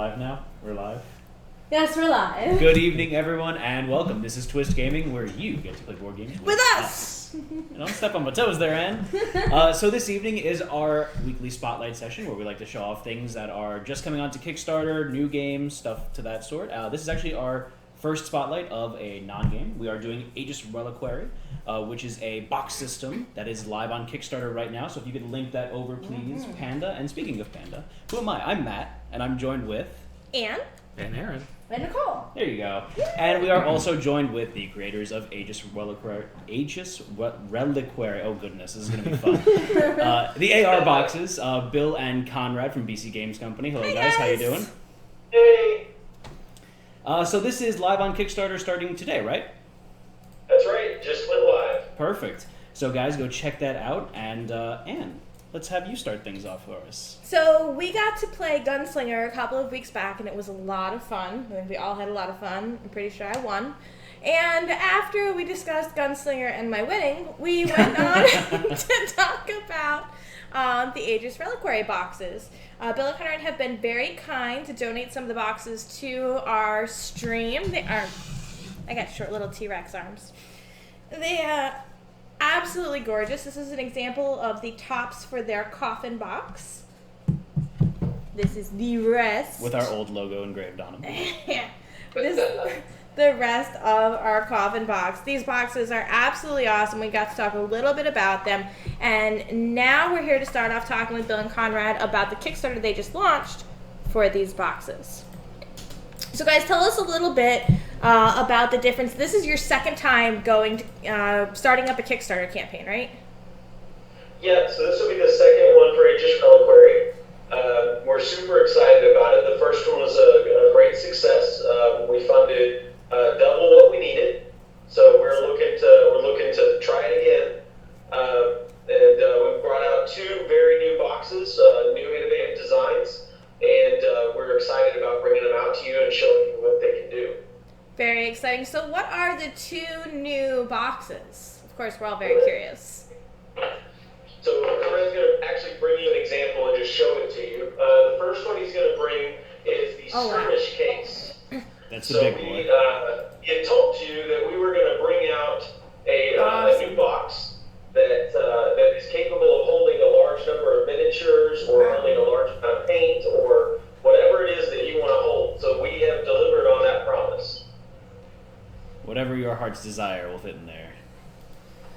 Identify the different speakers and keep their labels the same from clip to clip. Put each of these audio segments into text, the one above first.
Speaker 1: live now? We're live?
Speaker 2: Yes, we're live.
Speaker 1: Good evening, everyone, and welcome. This is Twist Gaming, where you get to play board games
Speaker 2: with us!
Speaker 1: Don't step on my toes there, Ann. So this evening is our weekly spotlight session, where we like to show off things that are just coming onto Kickstarter, new games, stuff to that sort. This is actually our first spotlight of a non-game. We are doing Aegis Reliquary, which is a box system that is live on Kickstarter right now. So if you could link that over, please, Panda. And speaking of Panda, who am I? I'm Matt, and I'm joined with...
Speaker 2: Ann.
Speaker 3: And Aaron.
Speaker 2: And Nicole.
Speaker 1: There you go. And we are also joined with the creators of Aegis Reliquary. Oh goodness, this is going to be fun. The AR boxes, Bill and Conrad from BC Games Company. Hello,
Speaker 2: Hi,
Speaker 1: guys. How you doing?
Speaker 4: Hey!
Speaker 1: So this is live on Kickstarter starting today, right?
Speaker 4: That's right, just went live.
Speaker 1: Perfect. So guys, go check that out. And Anne, let's have you start things off for us.
Speaker 2: So we got to play Gunslinger a couple of weeks back, and it was a lot of fun. I think we all had a lot of fun. I'm pretty sure I won. And after we discussed Gunslinger and my winning, we went on to talk about the Aegis Reliquary boxes. Bill and Conrad have been very kind to donate some of the boxes to our stream. They are... I got short little T-Rex arms. They absolutely gorgeous. This is an example of the tops for their coffin box. This is the rest.
Speaker 1: With our old logo engraved on them.
Speaker 2: Yeah. This the rest of our coffin box. These boxes are absolutely awesome. We got to talk a little bit about them. And now we're here to start off talking with Bill and Conrad about the Kickstarter they just launched for these boxes. So guys, tell us a little bit about the difference. This is your second time going to, starting up a Kickstarter campaign, right?
Speaker 4: Yeah, so this will be the second one for Aegis Reliquary. We're super excited about it. The first one was a great success. We funded double what we needed, so we're looking to try it again. And we brought out two very new boxes, new innovative designs, and we're excited about bringing them out to you and showing you what they can do.
Speaker 2: Very exciting. So what are the two new boxes? Of course, we're all very curious.
Speaker 4: So Conrad's going to actually bring you an example and just show it to you. The first one he's going to bring is the skirmish case.
Speaker 1: That's the big boy.
Speaker 4: He had told you that we were going to bring out a new box that is capable of holding a large number of miniatures or holding a large amount of paint or whatever it is that you want to hold. So we have delivered on that promise.
Speaker 1: Whatever your heart's desire will fit in there.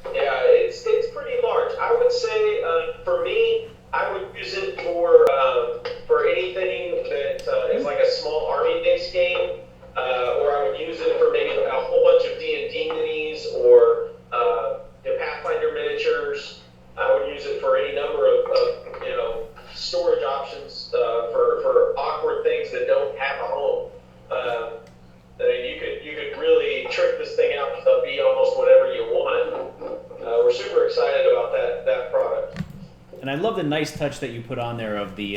Speaker 4: Yeah, it's pretty large. I would say for me, I would use it for anything that is like a small army-based game, or I would use it for maybe a whole bunch of D&D minis or Pathfinder miniatures. I would use it for any number of storage options for awkward things that don't have a home. You could really trick this thing out to be almost whatever you want. We're super excited about that product.
Speaker 1: And I love the nice touch that you put on there of the,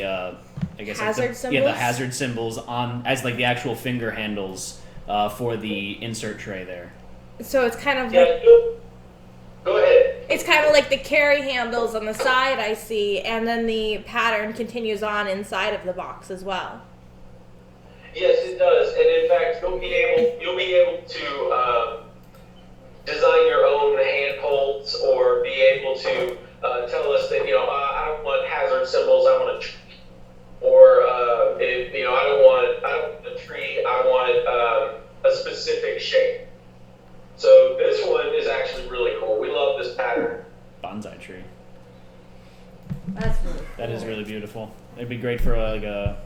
Speaker 2: hazard symbols?
Speaker 1: Yeah, the hazard symbols on as like the actual finger handles for the insert tray there.
Speaker 2: So it's kind of
Speaker 4: like... Go ahead.
Speaker 2: It's kind of like the carry handles on the side, I see, and then the pattern continues on inside of the box as well.
Speaker 4: Yes, it does. And in fact, you'll be able to design your own handholds or be able to tell us that, I don't want hazard symbols, I want a tree. Or, I don't want a tree, I want a specific shape. So this one is actually really cool. We love this pattern.
Speaker 1: Bonsai tree.
Speaker 2: That's really cool.
Speaker 1: That is really beautiful. It'd be great for like a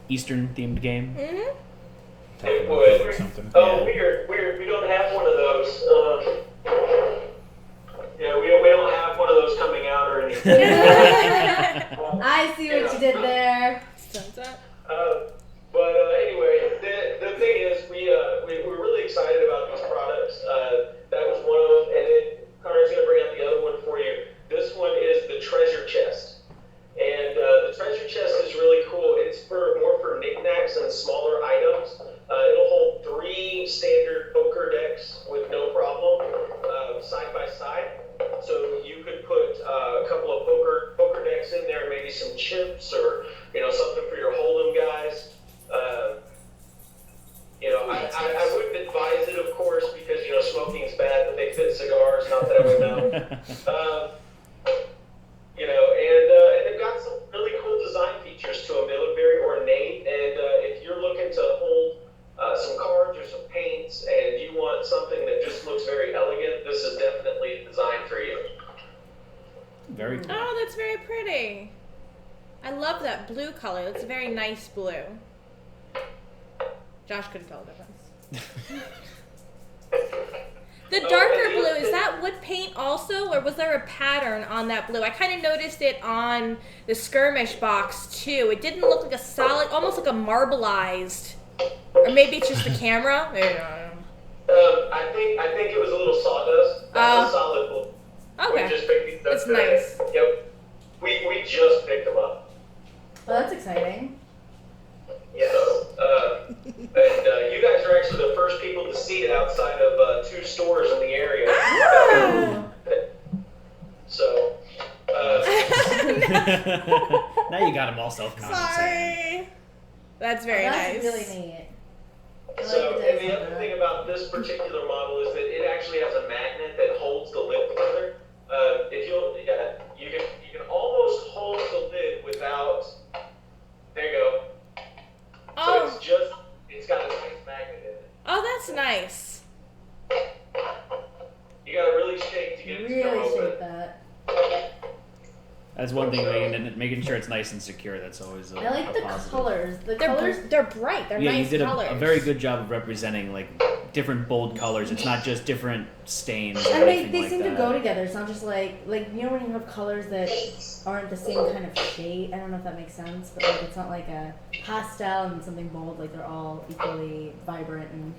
Speaker 1: Eastern themed game.
Speaker 2: Mm-hmm.
Speaker 4: It would.
Speaker 3: Or something.
Speaker 4: Oh, weird. We don't have one of those. We don't have one of those coming out or anything.
Speaker 2: I see what you did there.
Speaker 4: But anyway, the thing is, we're really excited about these products. That was one of them, and then Conrad's going to bring out the other one for you. This one is the treasure chest, and the treasure chest is really cool. It's more for knickknacks and smaller items. It'll hold 3 standard poker decks with no problem, side by side. So you could put a couple of poker decks in there, maybe some chips or some
Speaker 2: love that blue color. It's a very nice blue. Josh couldn't tell the difference. The darker blue, is that wood paint also, or was there a pattern on that blue? I kind of noticed it on the skirmish box too. It didn't look like a solid, almost like a marbleized, or maybe it's just the camera. Maybe not.
Speaker 4: I think it was a little sawdust. That's a solid blue.
Speaker 2: Okay.
Speaker 4: We just picked these up
Speaker 2: It's
Speaker 4: today.
Speaker 2: nice.
Speaker 4: Yep. We just picked them up.
Speaker 3: Well, that's exciting.
Speaker 4: Yes. And you guys are actually the first people to see it outside of 2 stores in the area.
Speaker 2: Oh.
Speaker 4: So.
Speaker 1: Now you got them all self-conscious.
Speaker 2: Sorry. That's very
Speaker 3: That's
Speaker 2: nice.
Speaker 3: really neat. I like
Speaker 4: So,
Speaker 3: the
Speaker 4: and the
Speaker 3: design
Speaker 4: other
Speaker 3: of
Speaker 4: thing
Speaker 3: that.
Speaker 4: about this particular model is that it actually has a magnet that holds the lid together. If you can almost hold the lid without. There you go.
Speaker 2: Oh.
Speaker 4: So it's got a nice magnet in it.
Speaker 2: Oh, that's nice.
Speaker 4: You gotta really shake to get it to come
Speaker 3: Really
Speaker 4: open.
Speaker 3: shape that.
Speaker 1: That's one thing, making sure it's nice and secure. That's always a
Speaker 3: I like the
Speaker 1: positive.
Speaker 3: colors. The
Speaker 2: They're
Speaker 3: colors.
Speaker 2: they're bright. They're
Speaker 1: Yeah,
Speaker 2: nice
Speaker 1: you did
Speaker 2: colors.
Speaker 1: a very good job of representing like different bold colors. It's not just different stains. Or
Speaker 3: And
Speaker 1: anything
Speaker 3: they
Speaker 1: like
Speaker 3: seem
Speaker 1: that.
Speaker 3: to go together. It's not just like you know when you have colors that aren't the same kind of shade. I don't know if that makes sense, but like it's not like a pastel and something bold. Like they're all equally vibrant and.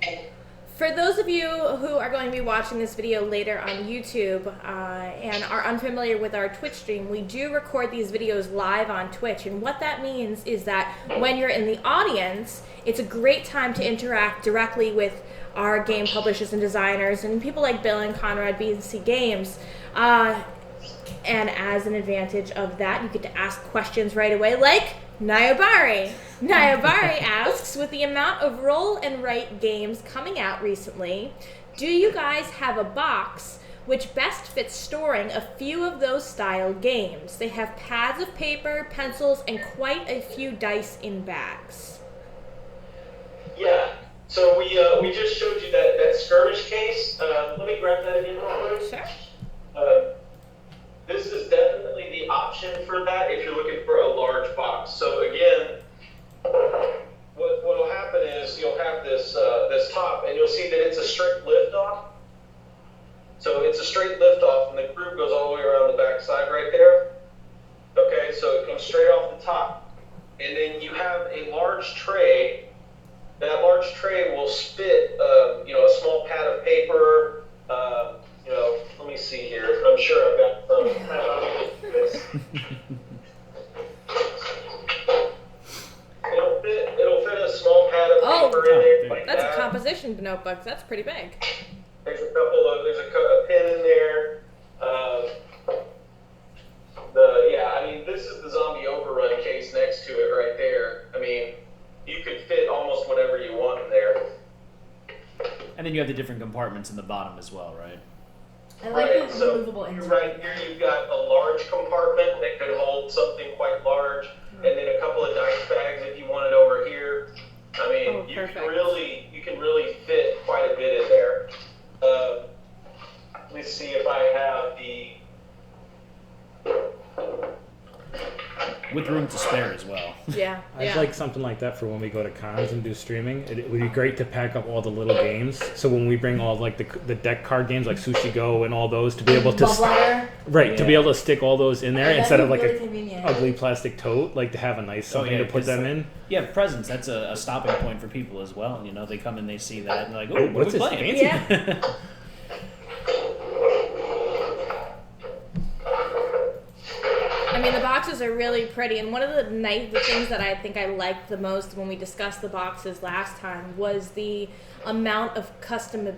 Speaker 2: For those of you who are going to be watching this video later on YouTube and are unfamiliar with our Twitch stream, we do record these videos live on Twitch. And what that means is that when you're in the audience, it's a great time to interact directly with our game publishers and designers and people like Bill and Conrad, B&C Games. And as an advantage of that, you get to ask questions right away, like Nayabari. Nayabari asks, with the amount of roll and write games coming out recently, do you guys have a box which best fits storing a few of those style games? They have pads of paper, pencils, and quite a few dice in bags.
Speaker 4: Yeah. So we just showed you that skirmish case. Let me grab that again real quick.
Speaker 2: Sure.
Speaker 4: This is definitely the option for that if you're looking for a large box. So again, what will happen is you'll have this top, and you'll see that it's a straight lift off. So it's a straight lift off, and the groove goes all the way around the back side right there. Okay, so it comes straight off the top, and then you have a large tray. That large tray will fit, a small pad of paper. Let me see here. I'm sure I've got some. It'll fit a small pad of paper in there. Like
Speaker 2: That's
Speaker 4: that.
Speaker 2: a composition notebook. That's pretty big.
Speaker 4: There's a pin in there. This is the zombie overrun case next to it right there. I mean, you could fit almost whatever you want in there.
Speaker 1: And then you have the different compartments in the bottom as well, right?
Speaker 3: I like
Speaker 4: Right,
Speaker 3: the
Speaker 4: so
Speaker 3: removable insert.
Speaker 4: right here you've got a large compartment that could hold something quite large, and then a couple of dice bags if you want it over here. I mean, you can really fit quite a bit in there. Let me see if I have the.
Speaker 1: With room to spare as well.
Speaker 2: Yeah.
Speaker 5: I'd like something like that for when we go to cons and do streaming. It would be great to pack up all the little games. So when we bring all like the deck card games like Sushi Go and all those to be able to to be able to stick all those in there
Speaker 3: That'd
Speaker 5: instead
Speaker 3: be
Speaker 5: of like
Speaker 3: really
Speaker 5: a
Speaker 3: convenient.
Speaker 5: ugly plastic tote, like to have a nice something to put them in.
Speaker 1: Yeah, presents. That's a stopping point for people as well. You know, they come and they see that and they're like, oh,
Speaker 5: What's
Speaker 1: what are
Speaker 5: this
Speaker 1: we playing?
Speaker 5: fancy?
Speaker 2: Yeah. I mean, the boxes are really pretty, and one of the things that I think I liked the most when we discussed the boxes last time was the amount of
Speaker 1: Customization.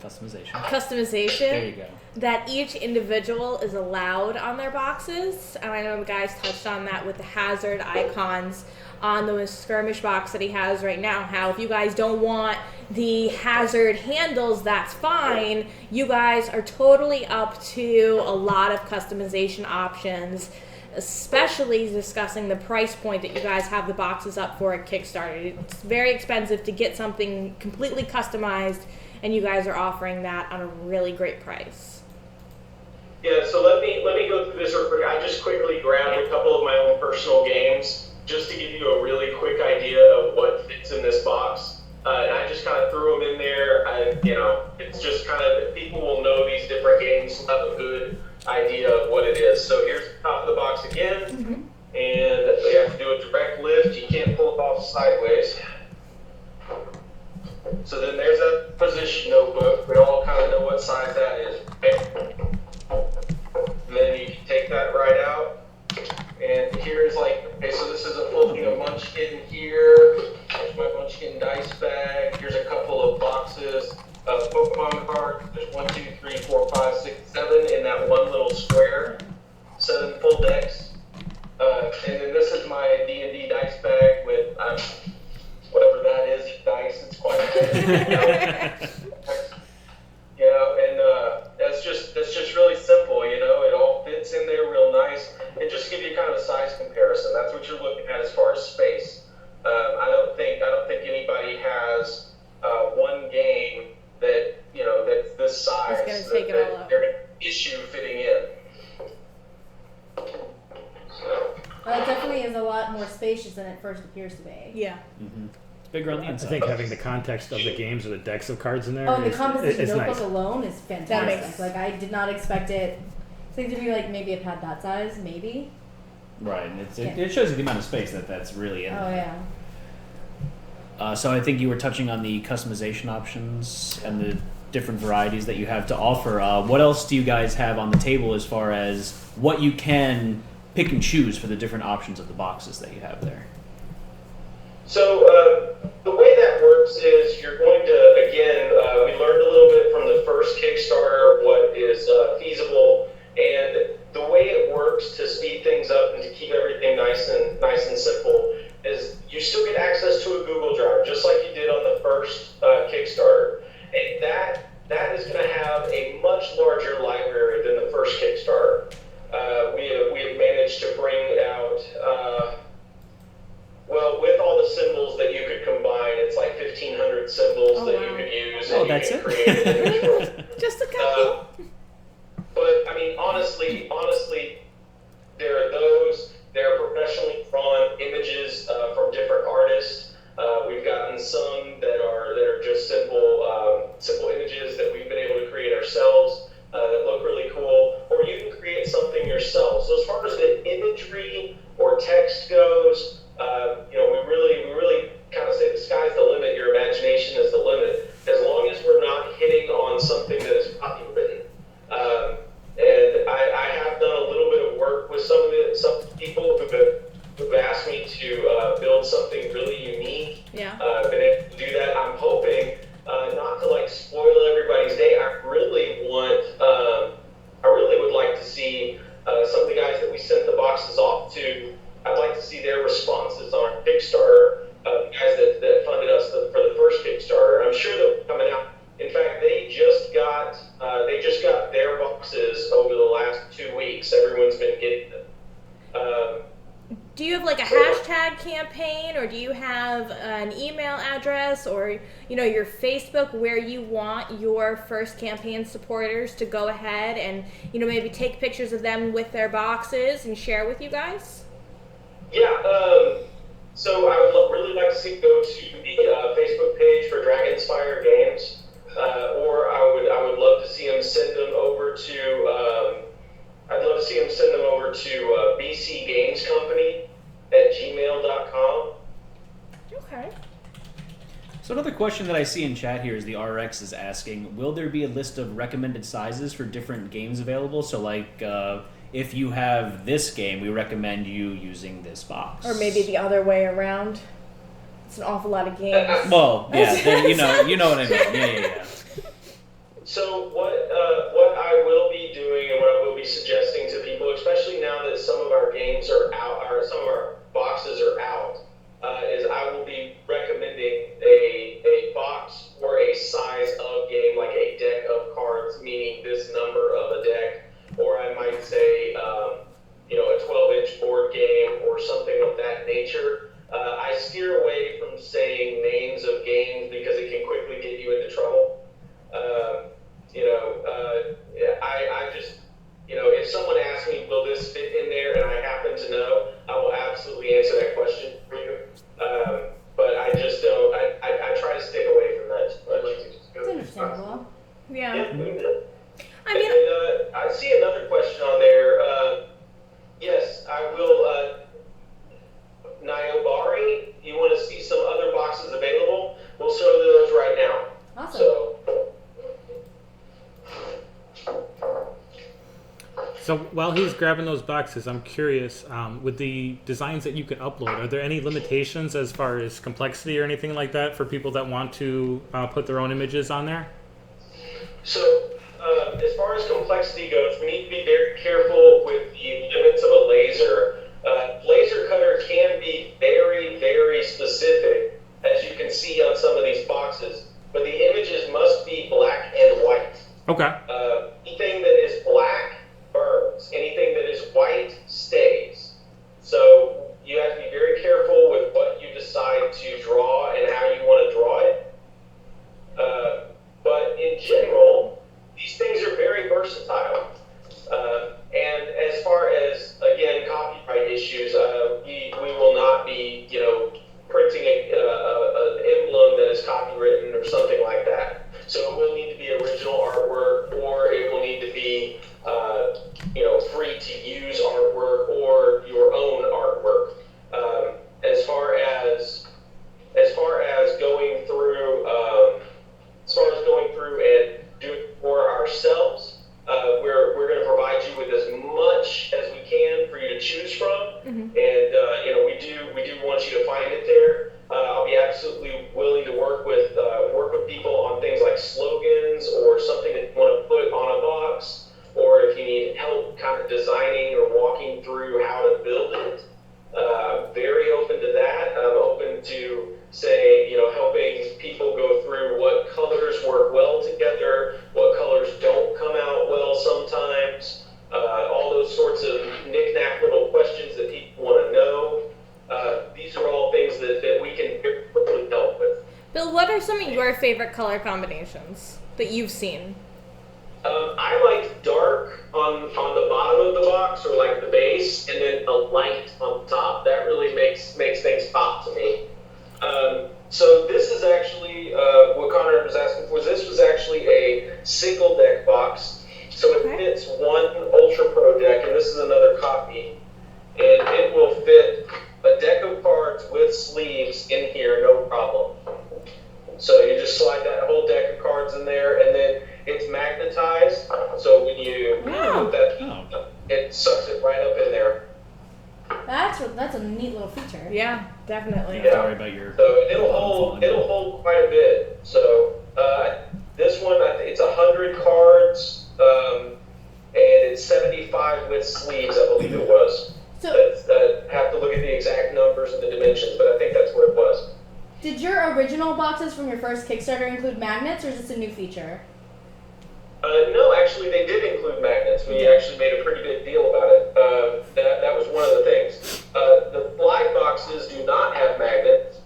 Speaker 2: customization
Speaker 1: There you go.
Speaker 2: that each individual is allowed on their boxes. And I know the guys touched on that with the hazard icons on the skirmish box that he has right now. How if you guys don't want the hazard handles, that's fine. You guys are totally up to a lot of customization options, especially discussing the price point that you guys have the boxes up for at Kickstarter. It's very expensive to get something completely customized, and you guys are offering that on a really great price.
Speaker 4: Yeah, so let me go through this real quick. I just quickly grabbed a couple of my own personal games just to give you a really quick idea of what fits in this box. And I just kind of threw them in there. It's just kind of, people will know these different games, will have a good idea of what it is. So here's the top of the box again. And we have to do a direct lift. You can't pull it off sideways. So then there's a position notebook. We all kind of know what size that is. Right? And then you can take that right out. And here's so this is a folding of Munchkin here. There's my Munchkin dice bag. Here's a couple of boxes of Pokemon cards. There's 1, 2, 3, 4, 5, 6, 7 in that one little square. 7 full decks. And then this is my D&D dice bag with whatever that is, dice. It's quite that's just really simple. It all fits in there real nice. And just to give you kind of a size comparison, that's what you're looking at as far as space. I don't think anybody has one game that that's this size.
Speaker 2: It's gonna take it all out.
Speaker 4: They're gonna issue fitting in.
Speaker 3: Well, it definitely is a lot more spacious than it first appears to be.
Speaker 2: Yeah.
Speaker 1: It's bigger on the
Speaker 5: I
Speaker 1: inside.
Speaker 5: think having the context of the games or the decks of cards in there
Speaker 3: Oh, and the
Speaker 5: is
Speaker 3: composition notebook
Speaker 5: nice.
Speaker 3: alone is fantastic.
Speaker 2: makes-
Speaker 3: I did not expect it. I think to be maybe a pad that size, maybe.
Speaker 1: Right, and it shows you the amount of space that's really in
Speaker 3: Oh
Speaker 1: there.
Speaker 3: yeah.
Speaker 1: So I think you were touching on the customization options and the different varieties that you have to offer. What else do you guys have on the table as far as what you can pick and choose for the different options of the boxes that you have there?
Speaker 4: So the way that works is you're going to, again, we learned a little bit from the first Kickstarter what is feasible, and the way it works to speed things up and to keep everything nice and simple is you still get access to a Google Drive, just like you did on the first Kickstarter, and that is going to have a much larger library than the first Kickstarter. We have managed to bring out. With all the symbols that you could combine, it's like 1,500 symbols that you could use.
Speaker 1: Oh,
Speaker 4: and
Speaker 1: that's
Speaker 4: you
Speaker 1: it?
Speaker 4: can create it.
Speaker 2: Just a couple.
Speaker 4: But I mean, honestly, there are those. There are professionally drawn images from different artists. We've gotten some that are just simple images that we've been able to create ourselves that look really cool. Or you can create something yourself. So as far as the imagery or text goes. We really kind of say the sky's the limit. Your imagination is the limit. As long as we're not hitting on something that is copywritten. And I have done a little bit of work with some people who've asked me to build something really unique.
Speaker 2: Yeah.
Speaker 4: Been able to do that. I'm hoping not to spoil everybody's day. I really would like to see some of the guys that we sent the boxes off to. I'd like to see their responses on our Kickstarter, guys that funded us for the first Kickstarter. I'm sure they'll be coming out. In fact, they just got their boxes over the last 2 weeks. Everyone's been getting them.
Speaker 2: Do you have a hashtag campaign, or do you have an email address, or your Facebook where you want your first campaign supporters to go ahead and maybe take pictures of them with their boxes and share with you guys?
Speaker 4: Yeah, so I would really like to see go to the Facebook page for Dragonspire Games, or I would love to see them send them over to BC Games Company at gmail.com.
Speaker 2: Okay.
Speaker 1: So another question that I see in chat here is the RX is asking, will there be a list of recommended sizes for different games available? So if you have this game, we recommend you using this box.
Speaker 2: Or maybe the other way around. It's an awful lot of games.
Speaker 1: Well, yeah, you know what I mean. Yeah.
Speaker 4: So what I will be doing and what I will be suggesting to people, especially now that some of our games are out, or some of our boxes are out, is I will be recommending a box or a size of game, like a deck of cards, meaning this number of a deck. Or I might say, a 12-inch board game or something of that nature. I steer away from saying names of games because it can quickly get you into trouble. I just, question for you. But I just don't. I try to stick away from that too much.
Speaker 3: It's understandable.
Speaker 2: Yeah.
Speaker 4: Yeah.
Speaker 2: I mean,
Speaker 4: And, I see another question on there. Yes, I will. Nyobari, you want to see some other boxes available? We'll show those right now.
Speaker 3: Awesome.
Speaker 5: So while he's grabbing those boxes, I'm curious, with the designs that you can upload, are there any limitations as far as complexity or anything like that for people that want to put their own images on there?
Speaker 4: So, as far as complexity goes, we need to be very careful with the limits of a laser. Laser cutter can be very, very specific, as you can see on some of these boxes, but the images must be black and white.
Speaker 5: Okay.
Speaker 4: Anything that is black burns. Anything that is white stays. So you have to be very careful with what you decide to draw and how you want to draw it. But in general, these things are very versatile. And as far as, again, copyright issues, we will not be, printing an emblem that is copywritten or something like that. So it will need to be original artwork, or it will need to be, free to use artwork or your own artwork. As far as going through and doing it for ourselves, we're going to provide you with as much as we can for you to choose from, and we do want you to find it there. I'll be absolutely willing to work with people on things like slogans or something that you want to put on a box, or if you need help kind of designing or walking through how to build it. I'm very open to that. I'm open to helping people go through what colors work well together, what colors don't come out well sometimes, all those sorts of knick-knack little questions that people want to know. These are all things that we can very quickly help with.
Speaker 2: Bill, what are some of your favorite color combinations that you've seen?
Speaker 4: I like dark on the bottom of the box, or like the base, and then a light on top. That really makes things pop to me. So this is actually what Connor was asking for. This was actually a single deck box, so it fits one Ultra Pro deck, and this is another copy, and it will fit a deck of cards with sleeves in here, no problem. So you just slide that whole deck of cards in there, and then it's magnetized, so when you put that, it sucks it right up in there.
Speaker 3: That's a neat little feature.
Speaker 2: Yeah, definitely.
Speaker 1: Don't worry about your.
Speaker 4: So it'll hold quite a bit. So this one, it's 100 cards, and it's 75 with sleeves, I believe it was.
Speaker 3: So
Speaker 4: have to look at the exact numbers and the dimensions, but I think that's what it was.
Speaker 3: did your original boxes from your first Kickstarter include magnets, or is this a new feature?
Speaker 4: No, actually, they did include magnets. We actually made a pretty big deal about it. That was one of the things. The flag boxes do not have magnets.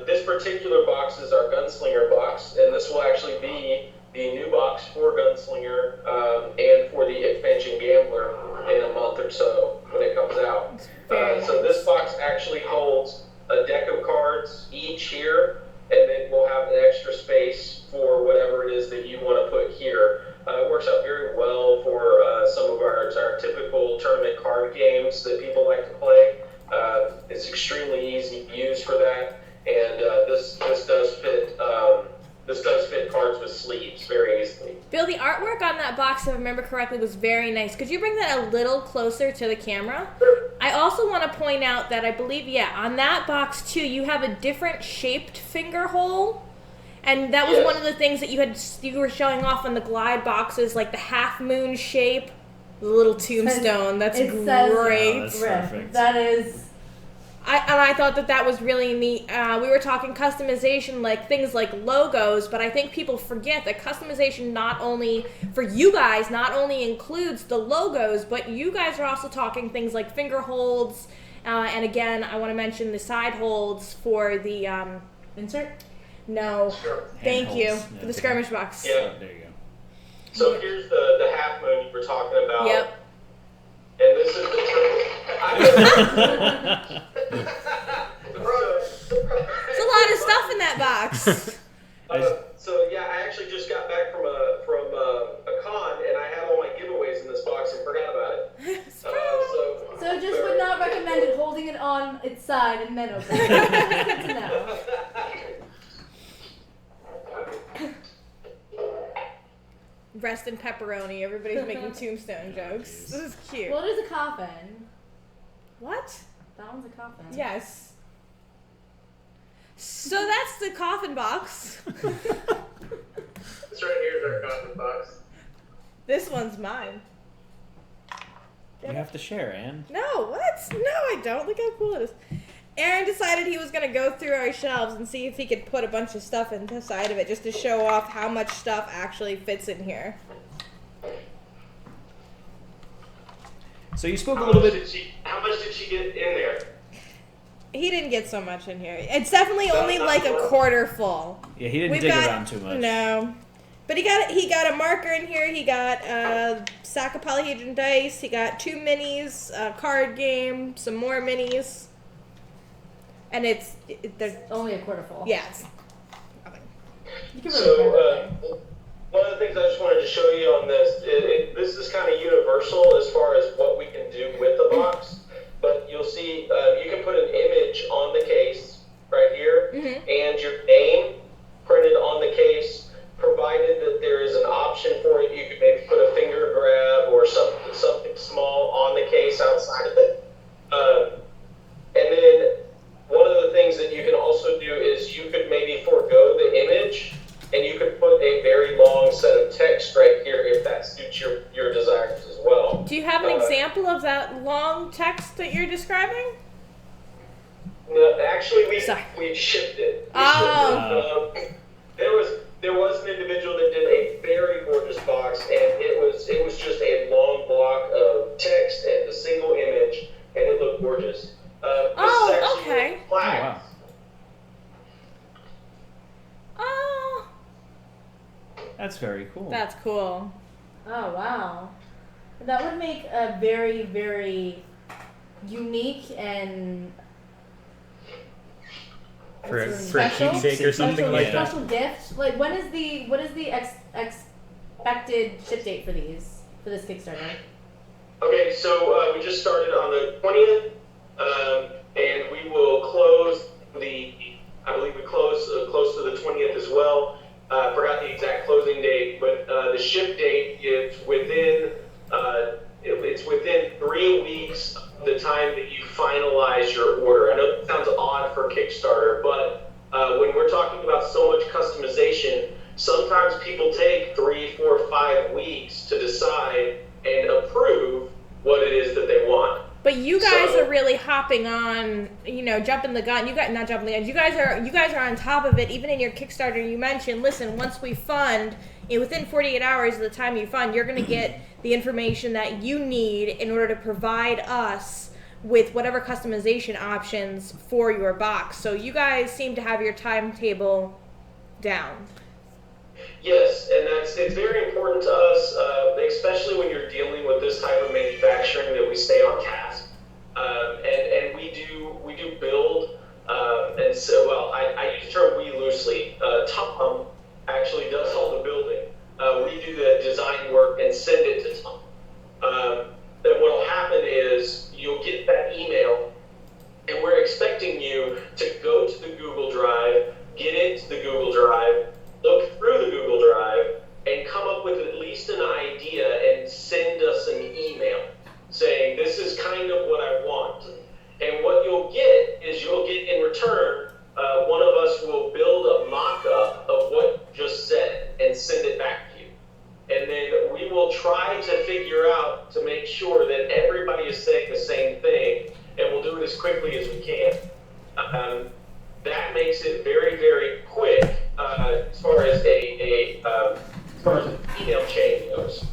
Speaker 4: This particular box is our Gunslinger box, and this will actually be the new box for Gunslinger and for the expansion Gambler in a month or so when it comes out. So this box actually holds a deck of cards each here, and then we'll have an extra space for whatever it is that you want to put here. It works out very well for some of our typical tournament card games that people like to play. It's extremely easy to use for that, and this does fit. This does fit cards with sleeves very easily.
Speaker 2: Bill, the artwork on that box, if I remember correctly, was very nice. Could you bring that a little closer to the camera?
Speaker 4: Sure.
Speaker 2: I also want to point out that I believe, on that box too, you have a different shaped finger hole. And that was
Speaker 4: Yes.
Speaker 2: one of the things that you were showing off on the glide boxes, like the half moon shape, the little tombstone. That's
Speaker 3: It
Speaker 2: great.
Speaker 3: says
Speaker 1: that's
Speaker 3: Riff.
Speaker 1: perfect.
Speaker 3: That is.
Speaker 2: I thought that was really neat. We were talking customization, like things like logos, but I think people forget that customization not only includes the logos, but you guys are also talking things like finger holds, and again, I want to mention the side holds for the
Speaker 3: Insert?
Speaker 2: no,
Speaker 4: Sure.
Speaker 2: thank you
Speaker 1: Handholds.
Speaker 2: for the skirmish box.
Speaker 4: Yeah.
Speaker 1: There you go.
Speaker 4: So here's the half moon you were talking about.
Speaker 2: Yep.
Speaker 4: And this is the turtle.
Speaker 2: There's a lot of stuff in that box.
Speaker 4: So yeah, I actually just got back from a con, and I had all my giveaways in this box and forgot about it.
Speaker 3: So just would not recommend it holding it on its side and then open it. Good to know.
Speaker 2: Rest in pepperoni. Everybody's making tombstone jokes. This is cute.
Speaker 3: Well, it is a coffin.
Speaker 2: What?
Speaker 3: That one's a coffin.
Speaker 2: Yes. So that's the coffin box.
Speaker 4: This right here is our coffin box.
Speaker 2: This one's mine.
Speaker 1: You have to share, Anne.
Speaker 2: No, what? No, I don't. Look how cool it is. Aaron decided he was going to go through our shelves and see if he could put a bunch of stuff inside of it just to show off how much stuff actually fits in here.
Speaker 1: So you spoke a little bit.
Speaker 4: How much did she get in there?
Speaker 2: He didn't get so much in here. It's definitely only like a quarter full.
Speaker 1: Yeah, he didn't dig around too much.
Speaker 2: No. But he got a marker in here. He got a sack of polyhedron dice. He got 2 minis, a card game, some more minis. And there's
Speaker 3: only a quarter full.
Speaker 2: Yes.
Speaker 3: You can really
Speaker 4: one of the things I just wanted to show you on this, this is kind of universal as far as what we can do with the box. But you'll see you can put an image on the case right here, and your name printed on the case. Provided that there is an option for it, you could maybe put a finger grab or something small on the case outside of it. And then one of the things that you can also do is you could maybe forego the image, and you could put a very long set of text right here if that suits your desires as well.
Speaker 2: Do you have an example of that long text that you're describing?
Speaker 4: No, actually, we shipped it. There was an individual that did a very gorgeous box, and it was just a long block of text and a single image, and it looked gorgeous.
Speaker 2: Okay.
Speaker 1: Oh, wow.
Speaker 2: Oh.
Speaker 1: That's very cool.
Speaker 2: That's cool.
Speaker 3: Oh, wow. That would make a very, very unique and
Speaker 5: for a
Speaker 3: special,
Speaker 5: keepsake or something like that.
Speaker 3: Special gift. Like, what is the expected ship date for this Kickstarter?
Speaker 4: Okay, so we just started on the 20th, and we will close I believe we close close to the 20th as well. I forgot the exact closing date, but the ship date is within it's within 3 weeks of the time that you finalize your order. I know it sounds odd for Kickstarter, but when we're talking about so much customization, sometimes people take 3, 4, 5 weeks to decide and approve what it is that they want.
Speaker 2: But you guys are really hopping on, jumping the gun. Not jumping the gun. You guys are on top of it. Even in your Kickstarter, you mentioned, listen, once we fund, within 48 hours of the time you fund, you're going to get the information that you need in order to provide us with whatever customization options for your box. So you guys seem to have your timetable down.
Speaker 4: Yes, and it's very important to us, especially when you're dealing with this type of manufacturing, that we stay on task. And we do build, and so I use the term we loosely. Tom actually does all the building. We do the design work and send it to Tom. Then what will happen is you'll get that email, and we're expecting you to go to the Google Drive, get into the Google Drive, look through the Google Drive, and come up with at least an idea and send us an email saying, this is kind of what I want. And what you'll get is in return, one of us will build a mock-up of what you just said and send it back to you. And then we will try to figure out to make sure that everybody is saying the same thing, and we'll do it as quickly as we can. That makes it very, very quick as far as an email chain goes.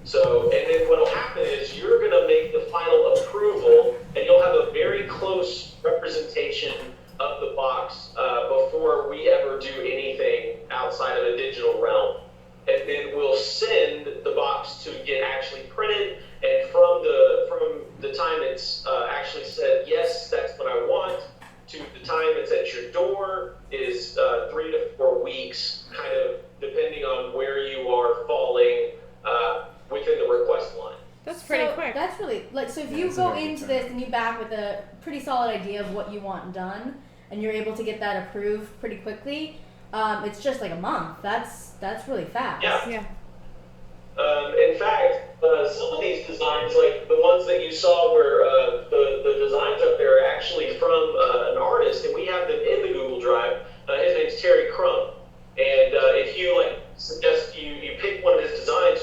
Speaker 4: So, and then what will happen is you're going to make the final approval, and you'll have a very close representation your door is 3 to 4 weeks, kind of depending on where you are falling within the request line.
Speaker 2: That's pretty quick.
Speaker 3: That's really so. If you go into this and you back with a pretty solid idea of what you want done, and you're able to get that approved pretty quickly, it's just like a month. That's really fast.
Speaker 2: Yeah.
Speaker 4: In fact, some of these designs, like the ones that you saw where the designs up there are actually from an artist, and we have them in the Google Drive. His name's Terry Crump. And if you suggest you pick one of his designs,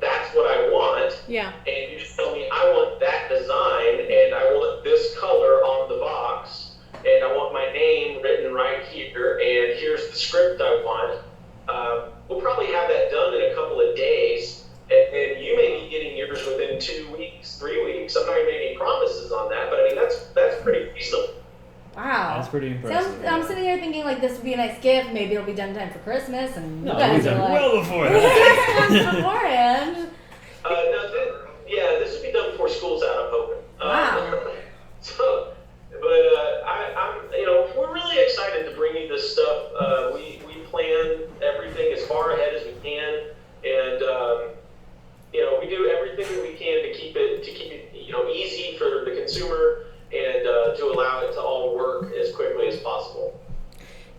Speaker 4: that's what I want.
Speaker 2: Yeah.
Speaker 4: And you just tell me, I want that design, and I want this color on the box, and I want my name written right here, and here's the script I want. We'll probably have that done in a couple of days, and you may be getting yours within 2 weeks, 3 weeks. I'm not going to make any promises on that, but I mean, that's pretty reasonable.
Speaker 3: Wow.
Speaker 1: That's pretty impressive.
Speaker 3: So I'm sitting here thinking this would be a nice gift. Maybe it'll be done in time for Christmas, and
Speaker 1: No,
Speaker 3: you guys are
Speaker 1: well before that.
Speaker 3: beforehand.
Speaker 4: This would be done before school's out, I'm hoping.
Speaker 3: Wow.
Speaker 4: We're really excited to bring you this stuff. We plan everything as far ahead as we can, and we do everything that we can to keep it easy for the consumer and to allow it to all work as quickly as possible.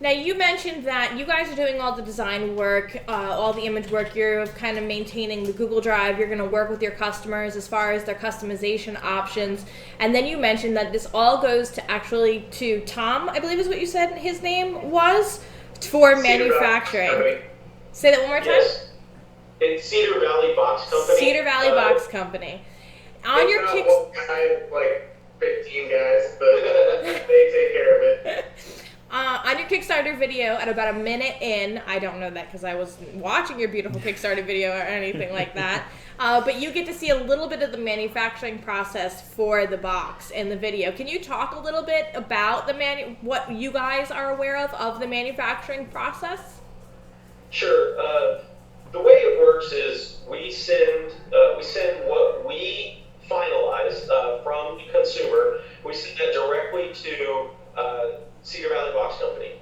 Speaker 2: Now, you mentioned that you guys are doing all the design work, all the image work. You're kind of maintaining the Google Drive. You're going to work with your customers as far as their customization options. And then you mentioned that this all goes to Tom, I believe is what you said his name was, for manufacturing. Say that one more time?
Speaker 4: Yes. It's Cedar Valley Box Company.
Speaker 2: Cedar Valley Box Company. On your
Speaker 6: Kickstarter, like 15 guys, but they take care of it.
Speaker 2: On your Kickstarter video, at about a minute in, I don't know that because I wasn't watching your beautiful Kickstarter video or anything like that, but you get to see a little bit of the manufacturing process for the box in the video. Can you talk a little bit about what you guys are aware of the manufacturing process?
Speaker 4: Sure. The way it works is we send what we finalize from the consumer. We send that directly to Cedar Valley Box Company.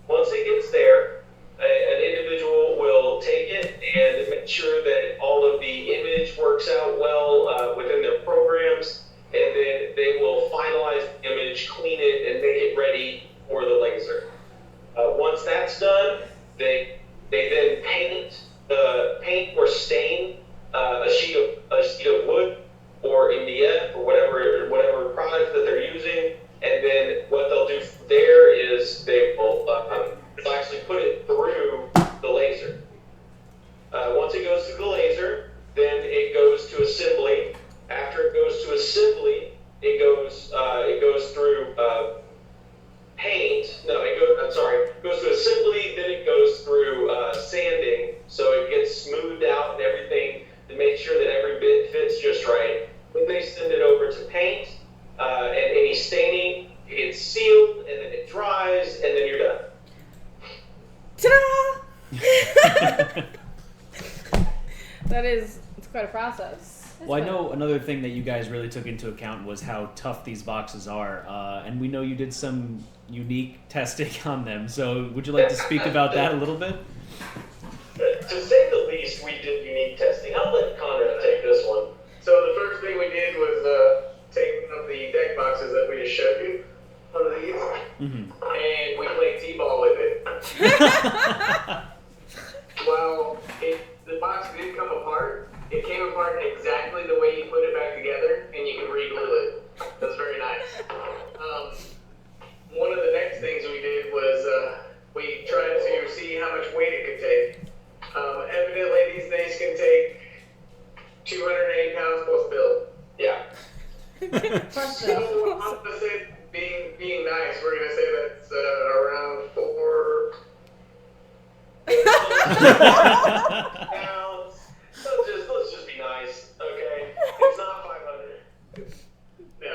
Speaker 4: Once it gets there, an individual will take it and make sure that all of the image works out well within their programs, and then they will finalize the image, clean it, and make it ready for the laser. Once that's done, they then paint or stain a sheet of wood or MDF or whatever product that they're using, and then what they'll do from there is they will actually put it through the laser. Once it goes through the laser, then it goes to assembly. After it goes to assembly, it goes through paint. No, it goes to assembly. Then it goes through sanding, so it gets smoothed out and everything to make sure that every bit fits just right. Then they send it over to paint and any staining. It gets sealed, and then it dries, and then you're done.
Speaker 2: Ta-da! It's quite a process.
Speaker 1: Well, I know another thing that you guys really took into account was how tough these boxes are, and we know you did some unique testing on them. So would you like to speak about that a little bit?
Speaker 4: To say the least, we did unique testing. I'll let Conrad take this one.
Speaker 6: So the first thing we did was take one of the deck boxes that we just showed you, one of these, and we played t-ball with it. Well, the box did come apart. It came apart exactly the way you put it back together, and you can re-glue it. That's very nice. One of the next things we did was we tried to see how much weight it could take. Evidently, these things can take 280 pounds plus build.
Speaker 4: Yeah.
Speaker 6: So I'm gonna say, being nice, we're gonna say that's around 4
Speaker 4: pounds. Let's just be nice, okay? It's not 500. No.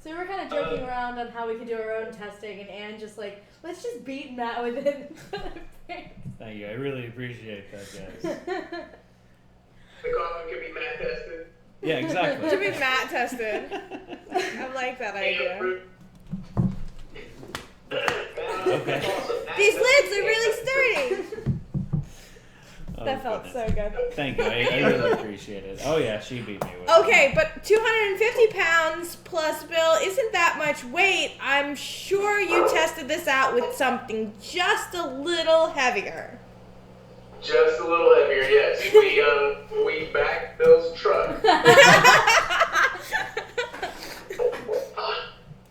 Speaker 3: So we were kind of joking around on how we could do our own testing, and Anne just let's just beat Matt with it.
Speaker 1: Thank you. I really appreciate that, guys.
Speaker 6: The coffin could be Matt tested.
Speaker 1: Yeah, exactly.
Speaker 2: To be Matt tested. I like that idea.
Speaker 1: Okay.
Speaker 2: These lids are really sturdy.
Speaker 1: Oh,
Speaker 2: That felt
Speaker 1: goodness.
Speaker 2: so good.
Speaker 1: Thank you. I really appreciate it. Oh yeah, she beat me with
Speaker 2: Okay, but 250 pounds plus Bill isn't that much weight. I'm sure you tested this out with something just a little heavier.
Speaker 6: Just a little heavier, yes. We backed Bill's truck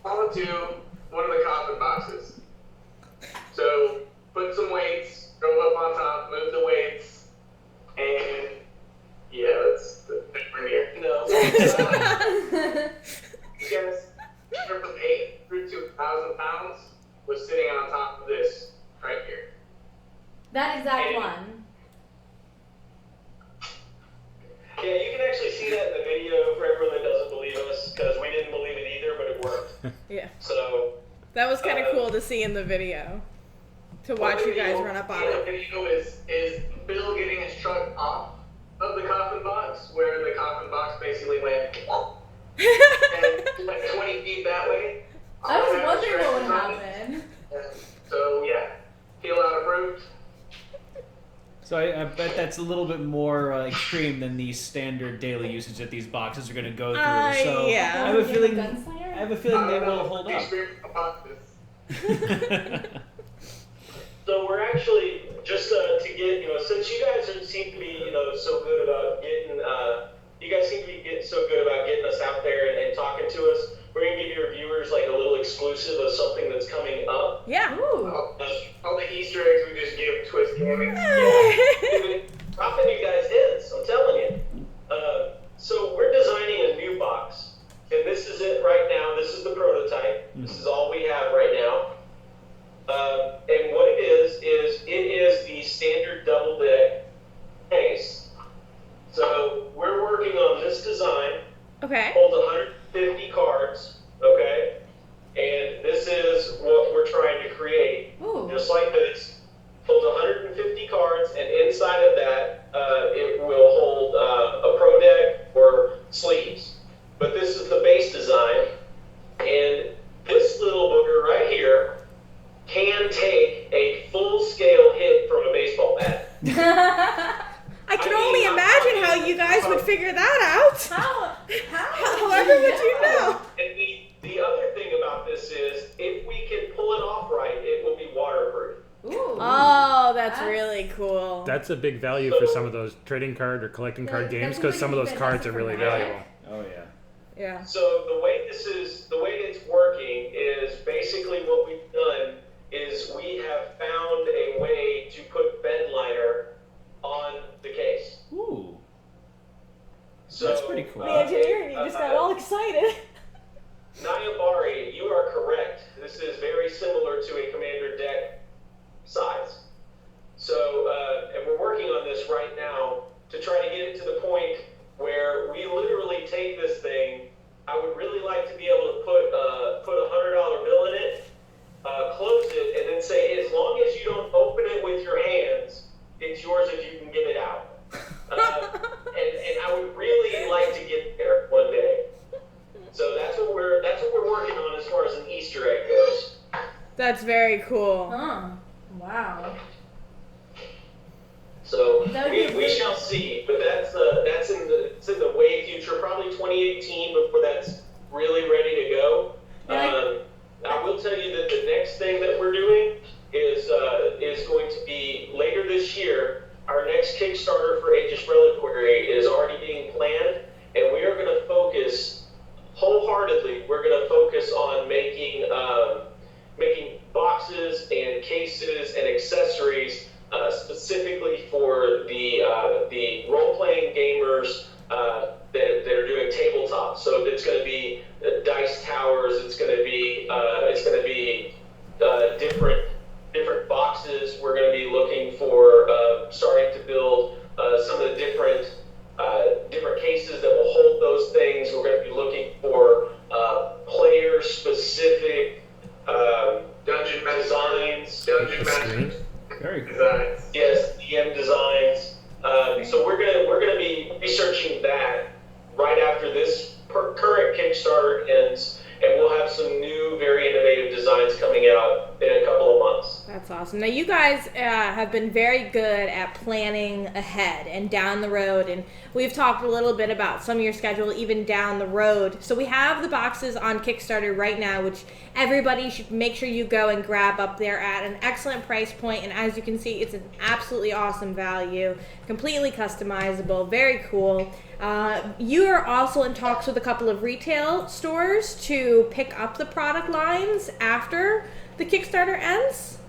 Speaker 6: onto one of the coffin boxes. So put some weights, drove up on top, moved the weights, and yeah, that's we're here. No, yes, from 800 to 1,000 pounds was sitting on top of this right here.
Speaker 3: That exact
Speaker 6: And-
Speaker 3: one.
Speaker 4: Yeah, you can actually see that in the video for everyone that doesn't believe us, because we didn't believe it either, but it worked.
Speaker 2: Yeah.
Speaker 4: So,
Speaker 2: That was kind of cool to see in the video. To watch you guys run up on
Speaker 6: The
Speaker 2: it.
Speaker 6: video is Bill getting his truck off of the coffin box, where the coffin box basically went and like 20 feet that way.
Speaker 3: I was
Speaker 6: All
Speaker 3: wondering what would
Speaker 6: stretches on it.
Speaker 3: happen.
Speaker 6: So yeah, peel out approved.
Speaker 1: So I bet that's a little bit more extreme than the standard daily usage that these boxes are going to go through. So
Speaker 2: yeah.
Speaker 1: I have a
Speaker 3: You
Speaker 1: feeling.
Speaker 3: gunslinger?
Speaker 1: I have a feeling they will hold up.
Speaker 6: Extreme boxes.
Speaker 4: so we're actually just to get, since you guys seem to be, so good about getting, you guys seem to be getting so good about getting us out there and talking to us. We're gonna give your viewers like a little exclusive of something that's coming up.
Speaker 2: Yeah.
Speaker 3: Ooh.
Speaker 6: All the Easter eggs we just give Twist Gaming.
Speaker 4: Dropping you guys hints, I'm telling you. So we're designing a new box, and this is it right now. This is the prototype. This is all we have right now. And what it is the standard double deck case. So we're working on this design.
Speaker 2: Okay.
Speaker 4: Holds 150 cards, okay? And this is what we're trying to create.
Speaker 3: Ooh.
Speaker 4: Just like this. Holds 150 cards, and inside of that, it will hold a pro deck or sleeves. But this is the base design, and this little booger right here can take a full-scale hit from a baseball bat.
Speaker 2: I can only imagine how you guys would figure that out. However would you know?
Speaker 4: And the other thing about this is, if we can pull it off right, it will be waterproof.
Speaker 3: Ooh.
Speaker 2: Oh, that's really cool.
Speaker 5: That's a big value for some of those trading card or collecting card
Speaker 3: Yeah,
Speaker 5: games
Speaker 3: that
Speaker 5: because
Speaker 3: seems
Speaker 5: some of
Speaker 3: like
Speaker 5: those
Speaker 3: a
Speaker 5: cards are
Speaker 3: fantastic
Speaker 5: really
Speaker 3: format.
Speaker 5: valuable.
Speaker 1: Oh yeah.
Speaker 2: Yeah.
Speaker 4: So the way it's working is basically what we've done is we have found a way to put bed liner on the case.
Speaker 1: Ooh.
Speaker 4: So
Speaker 1: That's pretty cool.
Speaker 2: The engineer and you just got all excited.
Speaker 4: Nayabari, you are correct. This is very similar to a commander deck size. So, and we're working on this right now to try to get it to the point where we literally take this thing. I would really like to be able to put a $100 bill in it, close it, and then say, as long as you don't open it with your hands, it's yours if you can get it out. And I would really like to get there one day. So that's what we're working on as far as an Easter egg goes.
Speaker 2: That's very cool.
Speaker 3: Huh. Wow.
Speaker 4: So
Speaker 3: That would be
Speaker 4: we
Speaker 3: great.
Speaker 4: shall see, but that's in the way future, probably 2018 before that's really ready to go. I will tell you that the next thing that we're doing is going to be later this year. Our next Kickstarter for Aegis Reliquary is already being planned, and we are going to focus wholeheartedly. We're going to focus on making boxes and cases and accessories specifically for the role-playing gamers that are doing tabletop. So it's going to be dice towers. It's going to be different boxes. We're going to be looking for starting to build some of the different cases that will hold those things. We're going to be looking for player-specific
Speaker 6: Dungeon
Speaker 4: designs.
Speaker 6: Dungeon
Speaker 5: Screen?
Speaker 6: Masters
Speaker 1: Very cool.
Speaker 6: designs.
Speaker 4: Yes, DM designs. So we're gonna be researching that right after this current Kickstarter ends, and we'll have some new, very innovative designs coming coming out in a couple of months.
Speaker 2: That's awesome. Now, you guys have been very good at planning ahead and down the road, and we've talked a little bit about some of your schedule even down the road. So we have the boxes on Kickstarter right now, which everybody should make sure you go and grab up there at an excellent price point, and as you can see, it's an absolutely awesome value, completely customizable, very cool. You are also in talks with a couple of retail stores to pick up the product lines after the Kickstarter ends?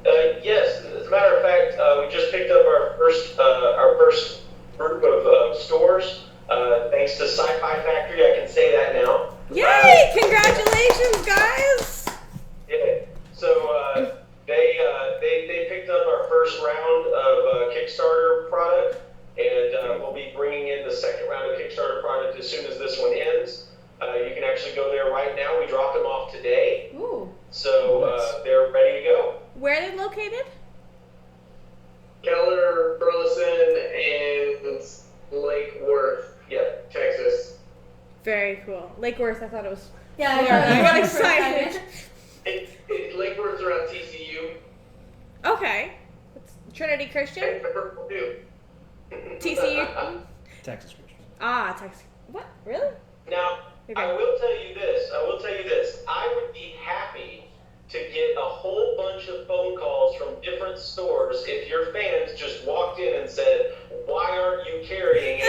Speaker 4: Yes, as a matter of fact, we just picked up our first group of stores. Thanks to Sci-Fi Factory, I can say that now.
Speaker 2: Yay! Congratulations, guys!
Speaker 4: Yeah. So they picked up our first round of Kickstarter product, and we'll be bringing in the second round of Kickstarter product as soon as this one ends. You can actually go there right now. We dropped them off today.
Speaker 2: Ooh.
Speaker 4: So they're ready to go.
Speaker 2: Where are they located?
Speaker 6: Keller, Burleson, and Lake Worth, Texas.
Speaker 2: Very cool. Lake Worth, I thought it was...
Speaker 3: Yeah,
Speaker 2: I got
Speaker 3: know.
Speaker 2: excited.
Speaker 6: Lake Worth's around TCU.
Speaker 2: Okay. It's Trinity Christian?
Speaker 6: And Purdue.
Speaker 2: TCU?
Speaker 1: Texas Christian.
Speaker 2: Ah, Texas. What? Really?
Speaker 4: Now,
Speaker 2: Okay.
Speaker 4: I will tell you this. I would be happy to get a whole bunch of phone calls from different stores if your fans just walked in and said, "Why aren't you carrying it?"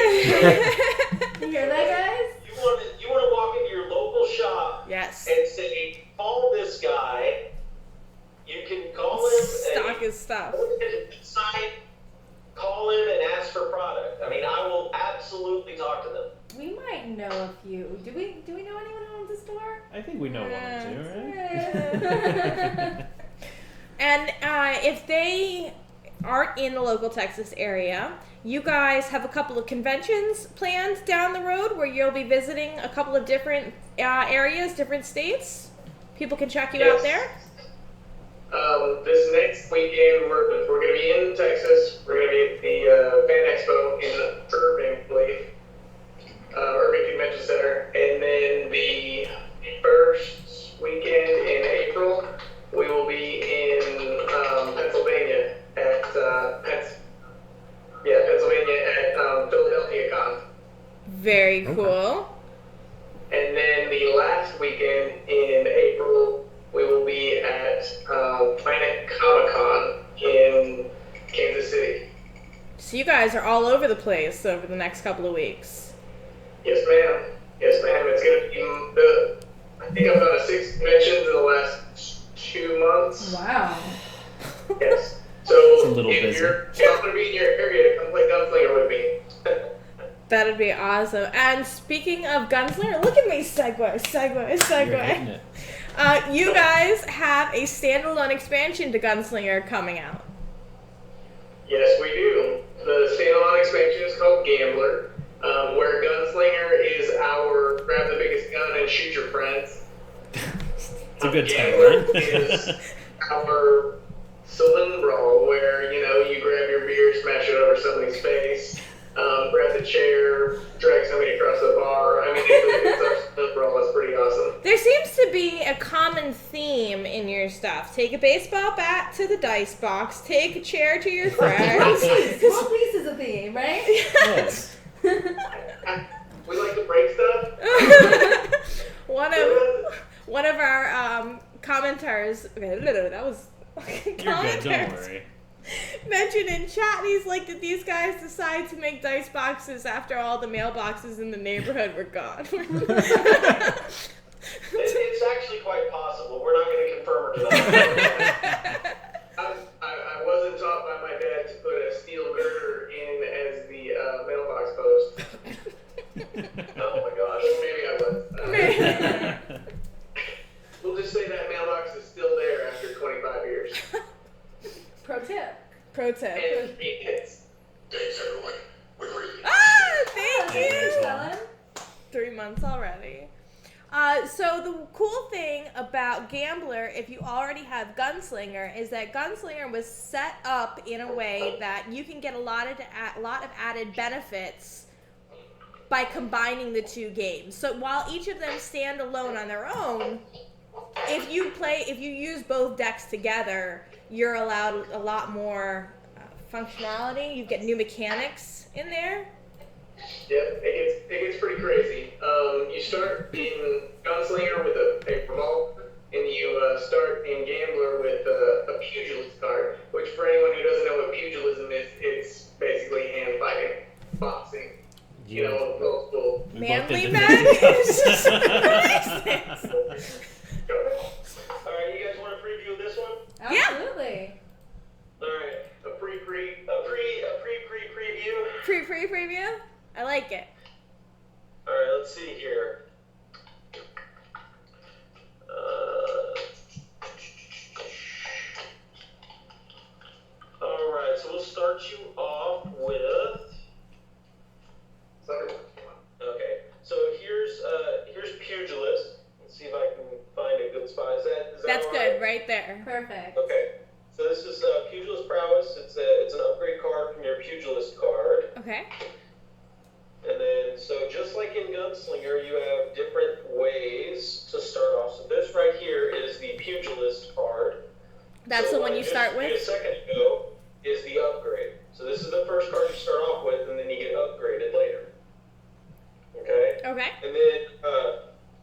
Speaker 3: You hear that, guys?
Speaker 4: You want to walk into your local shop
Speaker 2: Yes.
Speaker 4: and say, "Call this guy." You can call him.
Speaker 2: Stock is stuff.
Speaker 4: Call him and ask for product. I mean, I will absolutely talk to them.
Speaker 3: We might know a few. Do we know anyone who owns a store?
Speaker 1: I think we know one or two, right?
Speaker 2: And if they aren't in the local Texas area, you guys have a couple of conventions planned down the road where you'll be visiting a couple of different areas, different states. People can check you out there.
Speaker 6: This next weekend, we're going to be in Texas. We're going to be at the Fan Expo in Irving, I believe. Irving Convention Center. And then the first weekend in April, we will be in Pennsylvania at Philadelphia Con.
Speaker 2: Very cool.
Speaker 6: And then the last weekend in April, we will be at Planet Comic-Con in Kansas City.
Speaker 2: So you guys are all over the place over the next couple of weeks.
Speaker 6: Yes, ma'am. Yes, ma'am. It's going to be, I think I've done 6 conventions in the last 2 months.
Speaker 3: Wow.
Speaker 6: Yes. So
Speaker 1: It's a little
Speaker 6: if
Speaker 1: busy.
Speaker 6: you're not going to be in your area, come play Gunslinger with me.
Speaker 2: That'd be awesome. And speaking of Gunslinger, look at me segue.
Speaker 1: You're hitting it.
Speaker 2: You guys have a standalone expansion to Gunslinger coming out.
Speaker 6: Yes, we do. The standalone expansion is called Gambler, where Gunslinger is our grab the biggest gun and shoot your friends.
Speaker 1: It's a good
Speaker 6: Gambler
Speaker 1: tagline.
Speaker 6: is our saloon brawl, where you grab your beer, smash it over somebody's face, grab the chair, drag somebody across the bar. I mean, it's our saloon brawl. It's pretty awesome.
Speaker 2: There seems to be a common theme in your stuff. Take a baseball bat to the dice box. Take a chair to your friends.
Speaker 3: World Peace is a theme, right?
Speaker 1: Yes.
Speaker 6: We like to break stuff.
Speaker 2: One of our commenters. Okay, that was
Speaker 1: You're good, don't
Speaker 2: commenters
Speaker 1: worry.
Speaker 2: mentioned in chat. And he's like, did these guys decide to make dice boxes after all the mailboxes in the neighborhood were gone?
Speaker 4: It's actually quite possible. We're not going to confirm or deny.
Speaker 6: I wasn't taught by my dad to put a steel girder in as the mailbox post.
Speaker 4: Oh my gosh.
Speaker 6: Maybe I was. We'll just say that mailbox is still there after 25 years.
Speaker 3: Pro tip.
Speaker 2: Pro tip.
Speaker 6: And it's
Speaker 4: Thanks, everyone. We're ready.
Speaker 2: Thank you.
Speaker 3: Thanks, Ellen.
Speaker 2: 3 months already. So the cool thing about Gambler, if you already have Gunslinger, is that Gunslinger was set up in a way that you can get a lot of added benefits by combining the two games. So while each of them stand alone on their own, if you use both decks together, you're allowed a lot more functionality. You get new mechanics in there.
Speaker 6: Yep, it gets pretty crazy. You start in Gunslinger with a revolver, and you start in Gambler with a pugilist card, which for anyone who doesn't know what pugilism is, it's basically hand fighting, boxing. You know, old school.
Speaker 2: Manly men. It's just amazing.
Speaker 4: All right, you guys want to preview this one?
Speaker 3: Absolutely.
Speaker 4: All right, a preview.
Speaker 2: Preview. I like it.
Speaker 4: All right, let's see here. All right, so we'll start you off with. Okay, so here's Pugilist. Let's see if I can find a good spot. Is that
Speaker 2: That's
Speaker 4: all
Speaker 2: good,
Speaker 4: right?
Speaker 2: right there.
Speaker 3: Perfect.
Speaker 4: Okay, so this is Pugilist Prowess. It's an upgrade card from your Pugilist card.
Speaker 2: Okay.
Speaker 4: And then, so just like in Gunslinger, you have different ways to start off. So this right here is the Pugilist card.
Speaker 2: That's
Speaker 4: So
Speaker 2: the one
Speaker 4: what I
Speaker 2: you
Speaker 4: just
Speaker 2: start
Speaker 4: did
Speaker 2: with?
Speaker 4: a second ago is the upgrade. So this is the first card you start off with, and then you get upgraded later. Okay?
Speaker 2: Okay.
Speaker 4: And then,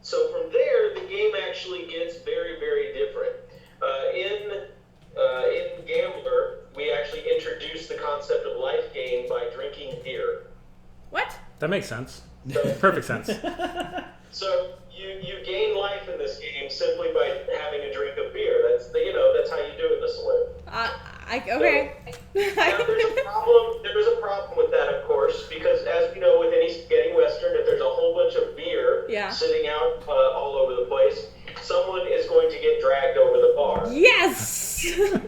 Speaker 4: so from there, the game actually gets very, very different. In Gambler, we actually introduced the concept of life gain by drinking beer.
Speaker 2: What?
Speaker 5: That makes sense.
Speaker 4: So,
Speaker 5: Perfect sense.
Speaker 4: so you gain life in this game simply by having a drink of beer. That's how you do it in this one.
Speaker 2: Okay.
Speaker 4: Now, there's a problem with that, of course, because as we know with any spaghetti western, if there's a whole bunch of beer
Speaker 2: Yeah.
Speaker 4: sitting out all over the place, someone is going to get dragged over the bar.
Speaker 2: Yes. I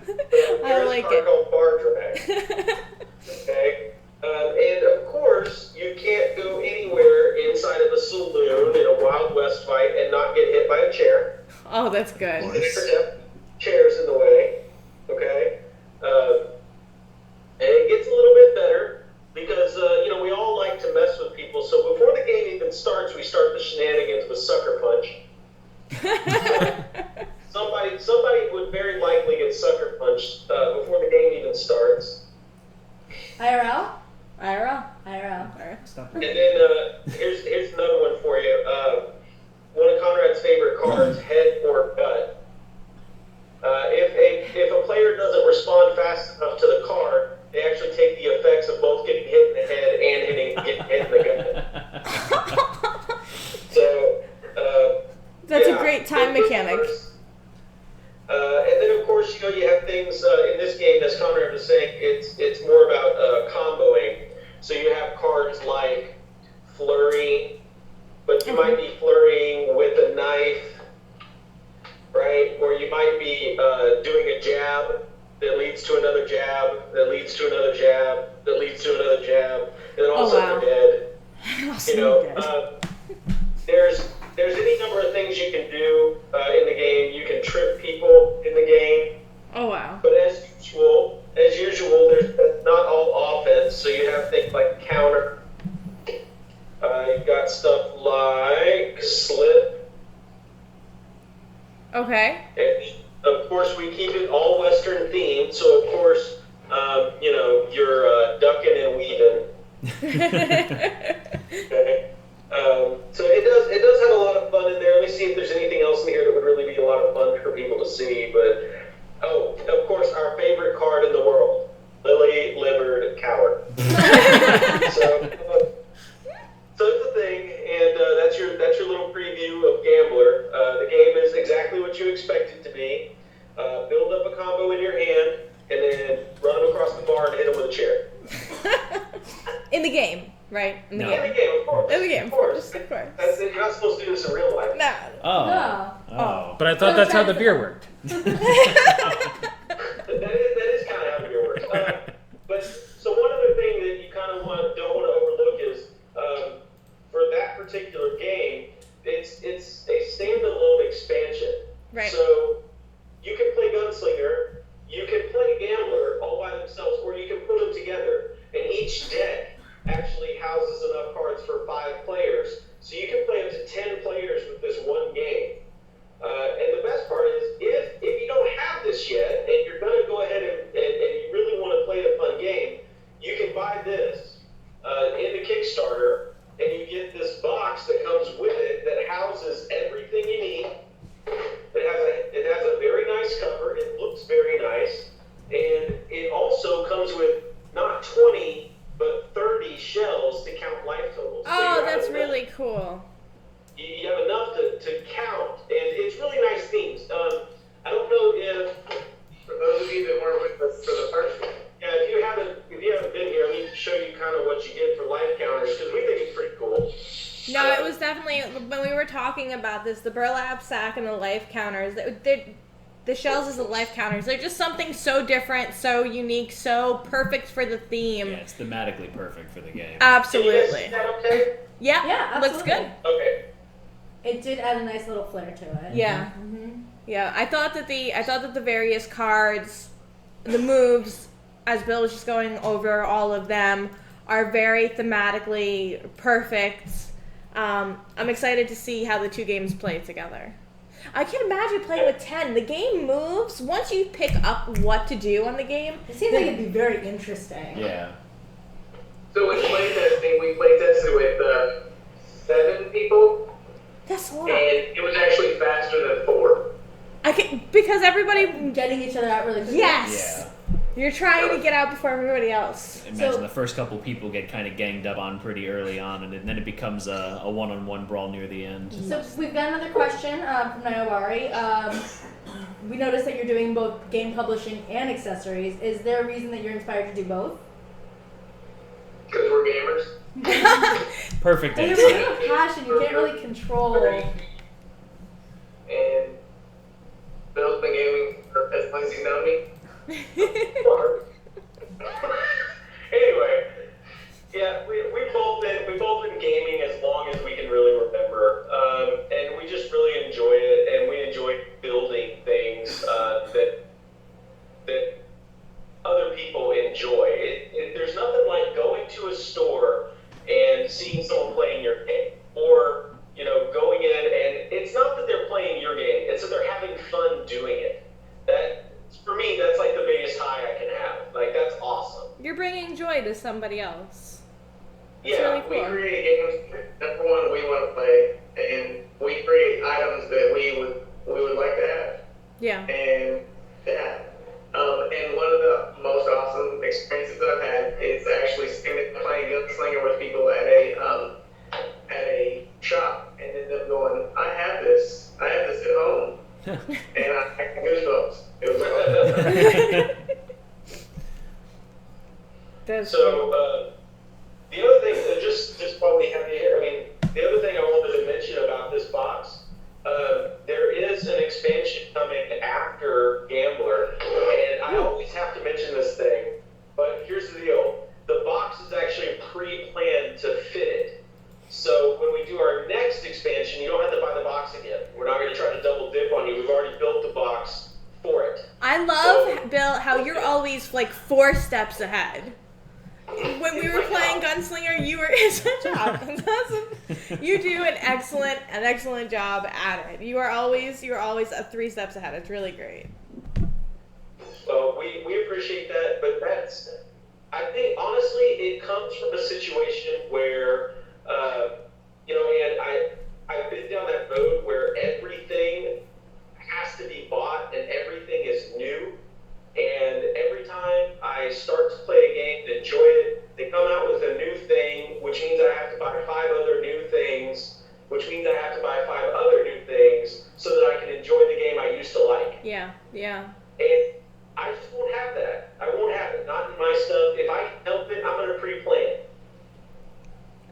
Speaker 4: There's
Speaker 2: like
Speaker 4: a card
Speaker 2: it.
Speaker 4: called bar drag. Okay. And of course, you can't go anywhere inside of a saloon in a Wild West fight and not get hit by a chair.
Speaker 2: Oh, that's good.
Speaker 4: Chairs in the way. Okay. And it gets a little bit better because we all like to mess with people. So before the game even starts, we start the shenanigans with Sucker Punch. Somebody would very likely get Sucker Punched before the game even starts.
Speaker 3: IRL?
Speaker 2: IRL.
Speaker 1: Stop
Speaker 4: And then here's another one for you. One of Conrad's favorite cards, Head or Gut. If a player doesn't respond fast enough to the card, they actually take the effects of both getting hit in the head and getting hit in the gut. So
Speaker 2: That's a great time mechanic.
Speaker 4: And then of course you have things in this game, as Conrad was saying, it's more about comboing. So you have cards like Flurry, but you might be flurrying with a knife, right? Or you might be doing a jab that leads to another jab, that leads to another jab, that leads to another jab, and then all of a sudden they're dead. There's any number of things you can do in the game. You can trip people in the game.
Speaker 2: Oh, wow.
Speaker 4: But as usual, there's not all offense. So you have things like counter. You've got stuff like slip.
Speaker 2: Okay.
Speaker 4: And of course, we keep it all Western themed. So of course, you're ducking and weaving. Okay. So it does have a lot of fun in there. Let me see if there's anything else in here that would really be a lot of fun for people to see. But of course, our favorite card in the world, Lily Livered Coward. So it's a thing, and that's your little preview of Gambler. The game is exactly what you expect it to be. Build up a combo in your hand, and then run them across the bar and hit them with a chair.
Speaker 2: In the game, right? In the
Speaker 4: In
Speaker 2: game.
Speaker 4: the game, of course.
Speaker 2: In the game, of course. Of course.
Speaker 4: You're not supposed to do this in real life.
Speaker 2: No.
Speaker 1: Oh.
Speaker 3: No.
Speaker 1: Oh.
Speaker 5: But I thought that's how the beer worked.
Speaker 4: That is kind of how beer works. But so one other thing that you kind of don't want to overlook is for that particular game, it's a standalone expansion.
Speaker 2: Right.
Speaker 4: So you can play Gunslinger, you can play Gambler all by themselves, or you can put them together, and each deck actually houses enough cards for 5 players. So you can play up to 10 players with this one game. And the best part
Speaker 2: talking about this, the burlap sack and the life counters, the shells as the life counters, they're just something so different, so unique, so perfect for the theme.
Speaker 1: Yeah, it's thematically perfect for the game.
Speaker 2: Absolutely.
Speaker 4: Is that okay?
Speaker 2: Yeah,
Speaker 3: Yeah,
Speaker 2: looks
Speaker 3: absolutely.
Speaker 2: good.
Speaker 4: Okay.
Speaker 3: It did add a nice little flair to it.
Speaker 2: Yeah.
Speaker 3: Mm-hmm.
Speaker 2: Yeah, I thought that the various cards, the moves, as Bill was just going over all of them, are very thematically perfect. I'm excited to see how the two games play together. I can't imagine playing with 10. The game moves. Once you pick up what to do on the game,
Speaker 3: It seems like it'd be very interesting.
Speaker 1: Yeah.
Speaker 6: So with playtesting, we playtested with 7 people,
Speaker 2: that's a lot.
Speaker 6: and it was actually faster than 4.
Speaker 2: Because everybody,
Speaker 3: Getting each other out really quickly.
Speaker 2: yes, you're trying to get out before everybody else.
Speaker 1: Imagine
Speaker 3: So-
Speaker 1: the first couple people get kind of ganged up on pretty early on, and then it becomes a one-on-one brawl near the end.
Speaker 3: So we've got another question from Nayobari. We noticed that you're doing both game publishing and accessories. Is there a reason that you're inspired to do both?
Speaker 6: Because we're gamers.
Speaker 1: Perfect
Speaker 3: And
Speaker 1: answer.
Speaker 3: you're really a passion. You can't really control.
Speaker 6: And Bill's been gaming for as long as he's known me. Anyway, yeah, we've both been gaming as long as we can really remember, and we just really enjoy it, and we enjoy building things that other people enjoy. There's nothing like going to a store and seeing someone playing your game, or going in, and it's not that they're playing your game; it's that they're having fun doing it. That, for me, that's like the biggest high I can have. Like, that's awesome.
Speaker 2: You're bringing joy to somebody else. That's
Speaker 6: Yeah,
Speaker 2: really
Speaker 6: we
Speaker 2: cool.
Speaker 6: create games. Number one, we want to play, and we create items that we would like to have.
Speaker 2: Yeah.
Speaker 6: And yeah, and one of the most awesome experiences that I've had is actually playing Gunslinger with people at a shop, and then them going, I have this at home, and I got goosebumps. It was
Speaker 2: That's
Speaker 4: So, the other thing, just while we have you here, I mean, the other thing I wanted to mention about this box, there is an expansion coming after Gambler, and I always have to mention this thing, but here's the deal. The box is actually pre-planned to fit it. So when we do our next expansion, you don't have to buy the box again. We're not going to try to double dip on you. We've already built the box for it.
Speaker 2: I love, Bill, how you're always like 4 steps ahead. When we were playing Gunslinger, you were it's a job. That's awesome. You do an excellent job at it. You are always 3 steps ahead. It's really great.
Speaker 4: So we appreciate that, but I think honestly it comes from a situation where and I've been down that road where everything has to be bought and everything is new. And every time I start to play a game and enjoy it, they come out with a new thing, which means I have to buy 5 other new things, which means I have to buy 5 other new things so that I can enjoy the game I used to like.
Speaker 2: Yeah.
Speaker 4: And I just won't have that. I won't have it. Not in my stuff. If I can help it, I'm going to pre-plan it.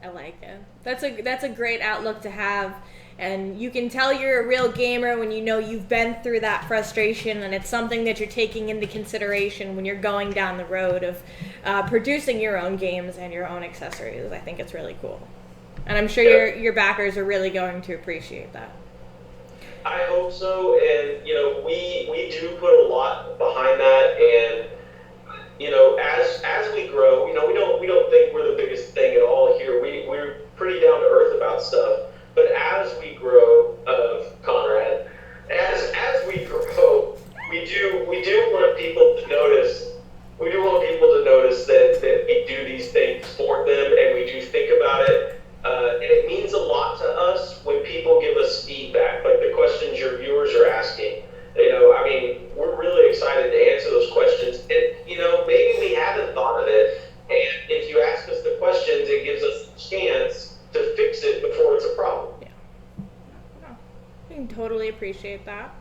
Speaker 2: I like it. That's a great outlook to have. And you can tell you're a real gamer when you know you've been through that frustration, and it's something that you're taking into consideration when you're going down the road of producing your own games and your own accessories. I think it's really cool. And I'm sure your backers are really going to appreciate that.
Speaker 4: I hope so, and we do put a lot behind that, and as we grow, we don't think we're the biggest thing at all here. We're pretty down to earth about stuff. But as we grow, Conrad, as we grow, we do want people to notice. We do want people to notice that we do these things for them, and we do think about it. And it means a lot to us when people give us feedback, like the questions your viewers are asking. We're really excited to answer those questions. And maybe we haven't thought of it. And if you ask us the questions, it gives us a chance to fix it before it's a problem.
Speaker 2: I can totally appreciate that.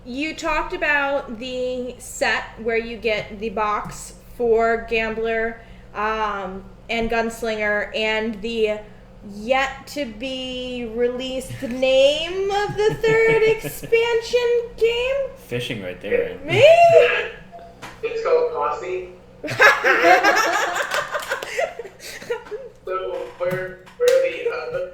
Speaker 2: You talked about the set where you get the box for Gambler and Gunslinger, and the yet to be released name of the third expansion game?
Speaker 1: Fishing right there.
Speaker 2: Me?
Speaker 6: It's called Posse. So where the other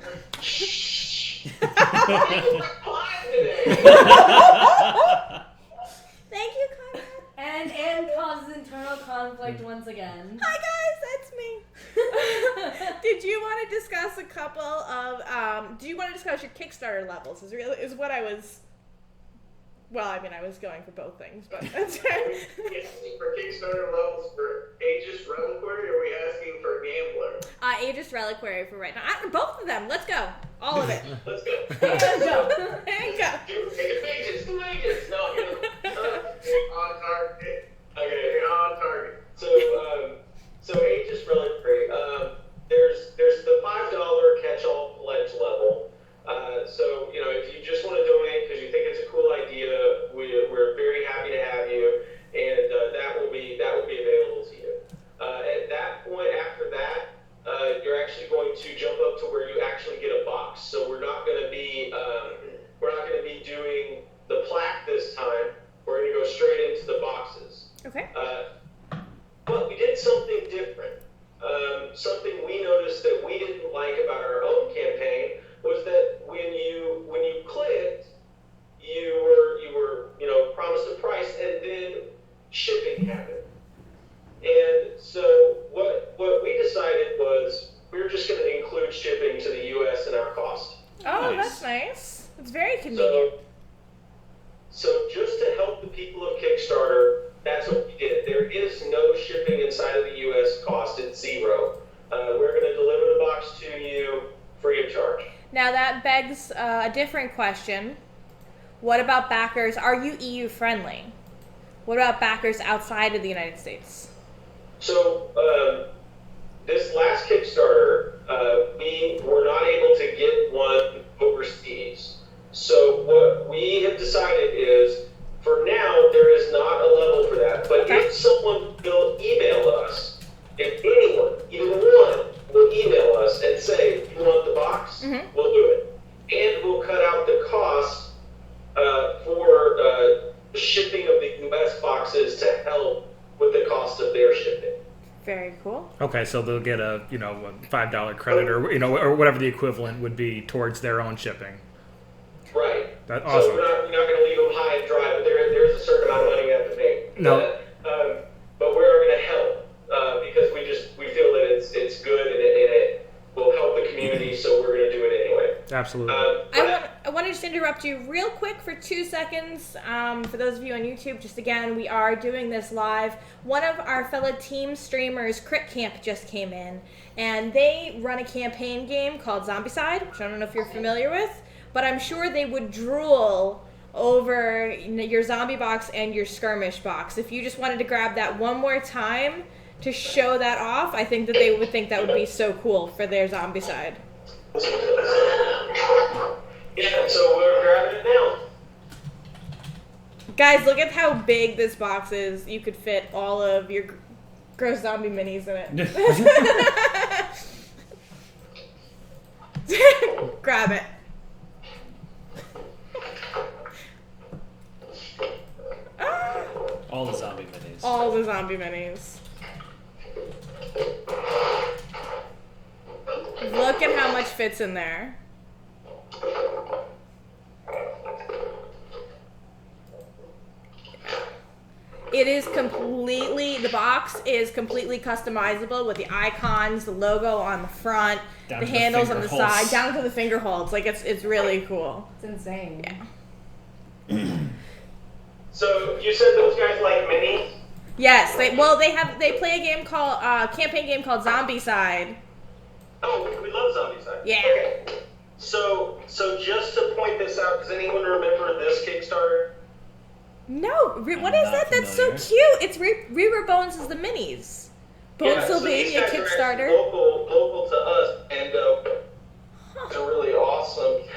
Speaker 2: Thank you, Conrad.
Speaker 3: And causes internal conflict once again.
Speaker 2: Hi guys, that's me. Did you want to discuss a couple of? Do you want to discuss your Kickstarter levels? Is what I was. Well, I mean, I was going for both things, but that's right.
Speaker 6: asking for Kickstarter levels for Aegis Reliquary, or are we asking for Gambler?
Speaker 2: Aegis Reliquary for right now. Both of them. Let's go. All of it.
Speaker 6: Let's go.
Speaker 2: And go. And go.
Speaker 6: Aegis. No, on target. Okay, on target.
Speaker 4: So Aegis Reliquary, there's the $5 catch-all pledge level. So, if you just want to donate because you think it's a cool idea, we're very happy to have you, and that will be available to you. At that point, after that, you're actually going to jump up to where you actually get a box. So we're not going to be doing the plaque this time. We're going to go straight into the boxes.
Speaker 2: Okay.
Speaker 4: But we did something different. Something we noticed that we didn't like about our own campaign was that when you clicked, you were promised a price, and then shipping happened. And so what we decided was we were just going to include shipping to the U.S. in our cost.
Speaker 2: Oh,
Speaker 1: Nice.
Speaker 2: that's nice. It's very convenient.
Speaker 4: So just to help the people of Kickstarter, that's what we did. There is no shipping inside of the U.S. cost. It's zero. We're going to deliver the box to you free of charge.
Speaker 2: Now that begs a different question. What about backers? Are you EU friendly? What about backers outside of the United States?
Speaker 4: So this last Kickstarter, we were not able to get one overseas. So what we have decided is, for now, there is not a level for that. But
Speaker 2: Okay.
Speaker 4: if someone will email us, if anyone, even one, will email us and say, you want the box, we'll do it. And we'll cut out the cost for shipping of the U.S. boxes to help with the cost of their shipping.
Speaker 2: Very cool.
Speaker 5: Okay, so they'll get a $5 credit or or whatever the equivalent would be towards their own shipping.
Speaker 4: Right.
Speaker 5: That's
Speaker 4: So
Speaker 5: awesome.
Speaker 4: we're not going to leave them high and dry, but there's a certain amount of money we have to pay.
Speaker 5: No.
Speaker 4: But we're going to help because we feel that it's good and it will help the community, so we're going to do it anyway.
Speaker 5: Absolutely.
Speaker 2: I want to just interrupt you real quick for 2 seconds. For those of you on YouTube, just again, we are doing this live. One of our fellow team streamers, Crit Camp, just came in, and they run a campaign game called Zombicide, which I don't know if you're familiar with, but I'm sure they would drool over your zombie box and your skirmish box. If you just wanted to grab that one more time to show that off, I think that they would think that would be so cool for their Zombicide.
Speaker 4: Yeah, so we're grabbing it now.
Speaker 2: Guys, look at how big this box is. You could fit all of your gross zombie minis in it. Grab it. Ah,
Speaker 1: All the zombie minis.
Speaker 2: all the zombie minis. Look at how much fits in there. It is the box is completely customizable with the icons, the logo on the front,
Speaker 1: Down
Speaker 2: the
Speaker 1: to the
Speaker 2: handles on the
Speaker 1: finger
Speaker 2: side,
Speaker 1: holes.
Speaker 2: down to the finger holds. Like it's really cool.
Speaker 3: It's insane.
Speaker 2: Yeah.
Speaker 4: So you said those guys like minis?
Speaker 2: Yes, they play a game called campaign game called Zombicide.
Speaker 4: Oh, we love Zombicide.
Speaker 2: Yeah.
Speaker 4: Okay. So just to point this out, does anyone remember this Kickstarter?
Speaker 2: No, what is
Speaker 1: not
Speaker 2: that? That's so
Speaker 1: familiar.
Speaker 2: cute. It's Reaver Bones is the minis. Bone Sylvania
Speaker 4: so these guys are
Speaker 2: Kickstarter.
Speaker 4: actually local to us, and they're really awesome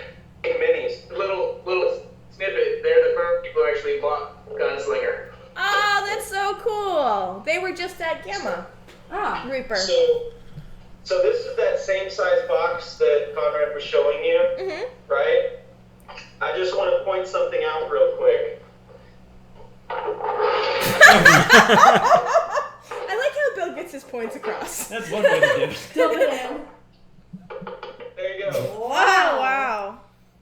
Speaker 4: minis.
Speaker 6: Little snippet. They're the first people who actually bought Gunslinger.
Speaker 2: Oh, that's so cool. They were just at Gamma
Speaker 3: Ah.
Speaker 2: Reaper.
Speaker 4: So this is that same size box that find something out real quick.
Speaker 2: I like how Bill gets his points across.
Speaker 1: That's one way to do it.
Speaker 3: Dump it in.
Speaker 4: There you go.
Speaker 2: Wow.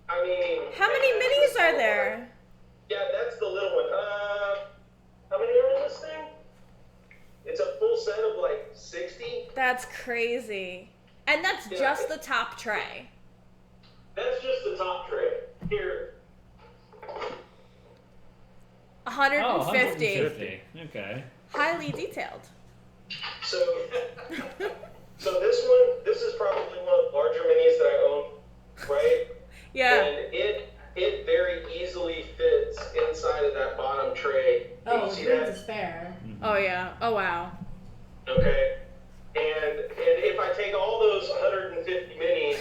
Speaker 4: I mean,
Speaker 2: How many minis are there?
Speaker 4: Yeah, that's the little one. How many are in this thing? It's a full set of like 60.
Speaker 2: That's crazy. And that's
Speaker 4: Yeah.
Speaker 2: just the top tray.
Speaker 4: That's just the top tray. Here.
Speaker 2: 150.
Speaker 1: Oh, 150. Okay.
Speaker 2: Highly detailed.
Speaker 4: So, this is probably one of the larger minis that I own, right?
Speaker 2: Yeah.
Speaker 4: And it very easily fits inside of that bottom tray. Can
Speaker 3: Oh,
Speaker 4: you see
Speaker 3: room
Speaker 4: that?
Speaker 3: to spare.
Speaker 2: Oh yeah. Oh wow.
Speaker 4: Okay. And if I take all those 150 minis,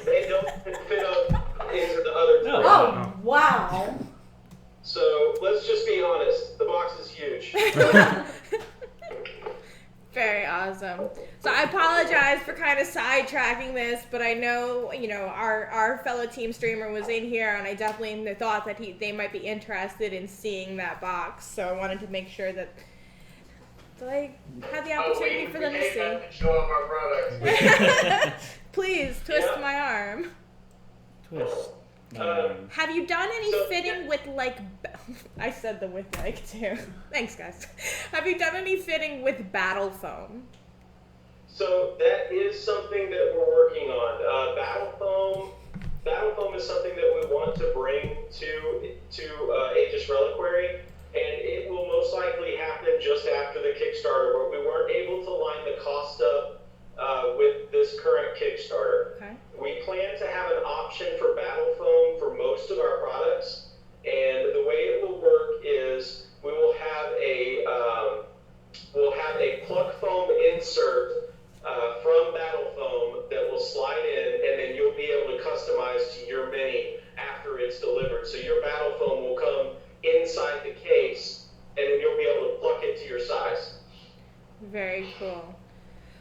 Speaker 4: they don't fit up into the other
Speaker 1: No.
Speaker 4: tray.
Speaker 3: Oh, wow.
Speaker 4: So let's just be honest. The box is huge.
Speaker 2: Very awesome. So I apologize for kind of sidetracking this, but I know, our fellow team streamer was in here, and I definitely thought that they might be interested in seeing that box. So I wanted to make sure that I had the opportunity for them to see.
Speaker 6: To show off our products.
Speaker 2: Please, twist
Speaker 4: Yeah.
Speaker 2: my arm.
Speaker 1: Twist.
Speaker 2: Have you done any
Speaker 4: So-
Speaker 2: fitting with I said the with too. Thanks guys. Have you done any fitting with battle foam?
Speaker 4: So that is something that we're working on. Battle foam is something that we want to bring to Aegis Reliquary, and it will most likely happen just after the Kickstarter, but we weren't able to line the cost up with this current Kickstarter.
Speaker 2: Okay.
Speaker 4: We plan to have an option for battle foam for most of our products, and the way it will work is we will have a pluck foam insert from battle foam that will slide in, and then you'll be able to customize to your mini after it's delivered. So your battle foam will come inside the case, and then you'll be able to pluck it to your size.
Speaker 2: Very cool.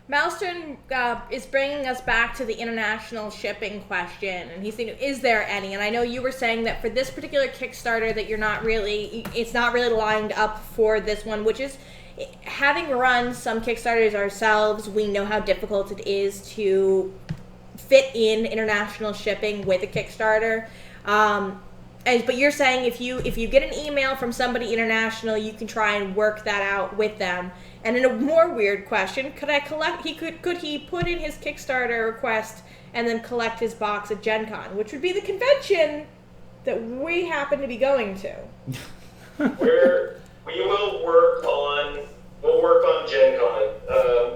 Speaker 2: Maelstrom is bringing us back to the international shipping question, and he's thinking, is there any? And I know you were saying that for this particular Kickstarter that it's not really lined up for this one, which is, having run some Kickstarters ourselves, we know how difficult it is to fit in international shipping with a Kickstarter. But you're saying if you get an email from somebody international, you can try and work that out with them. And in a more weird question, could he put in his Kickstarter request and then collect his box at Gen Con, which would be the convention that we happen to be going to?
Speaker 4: We'll work on Gen Con.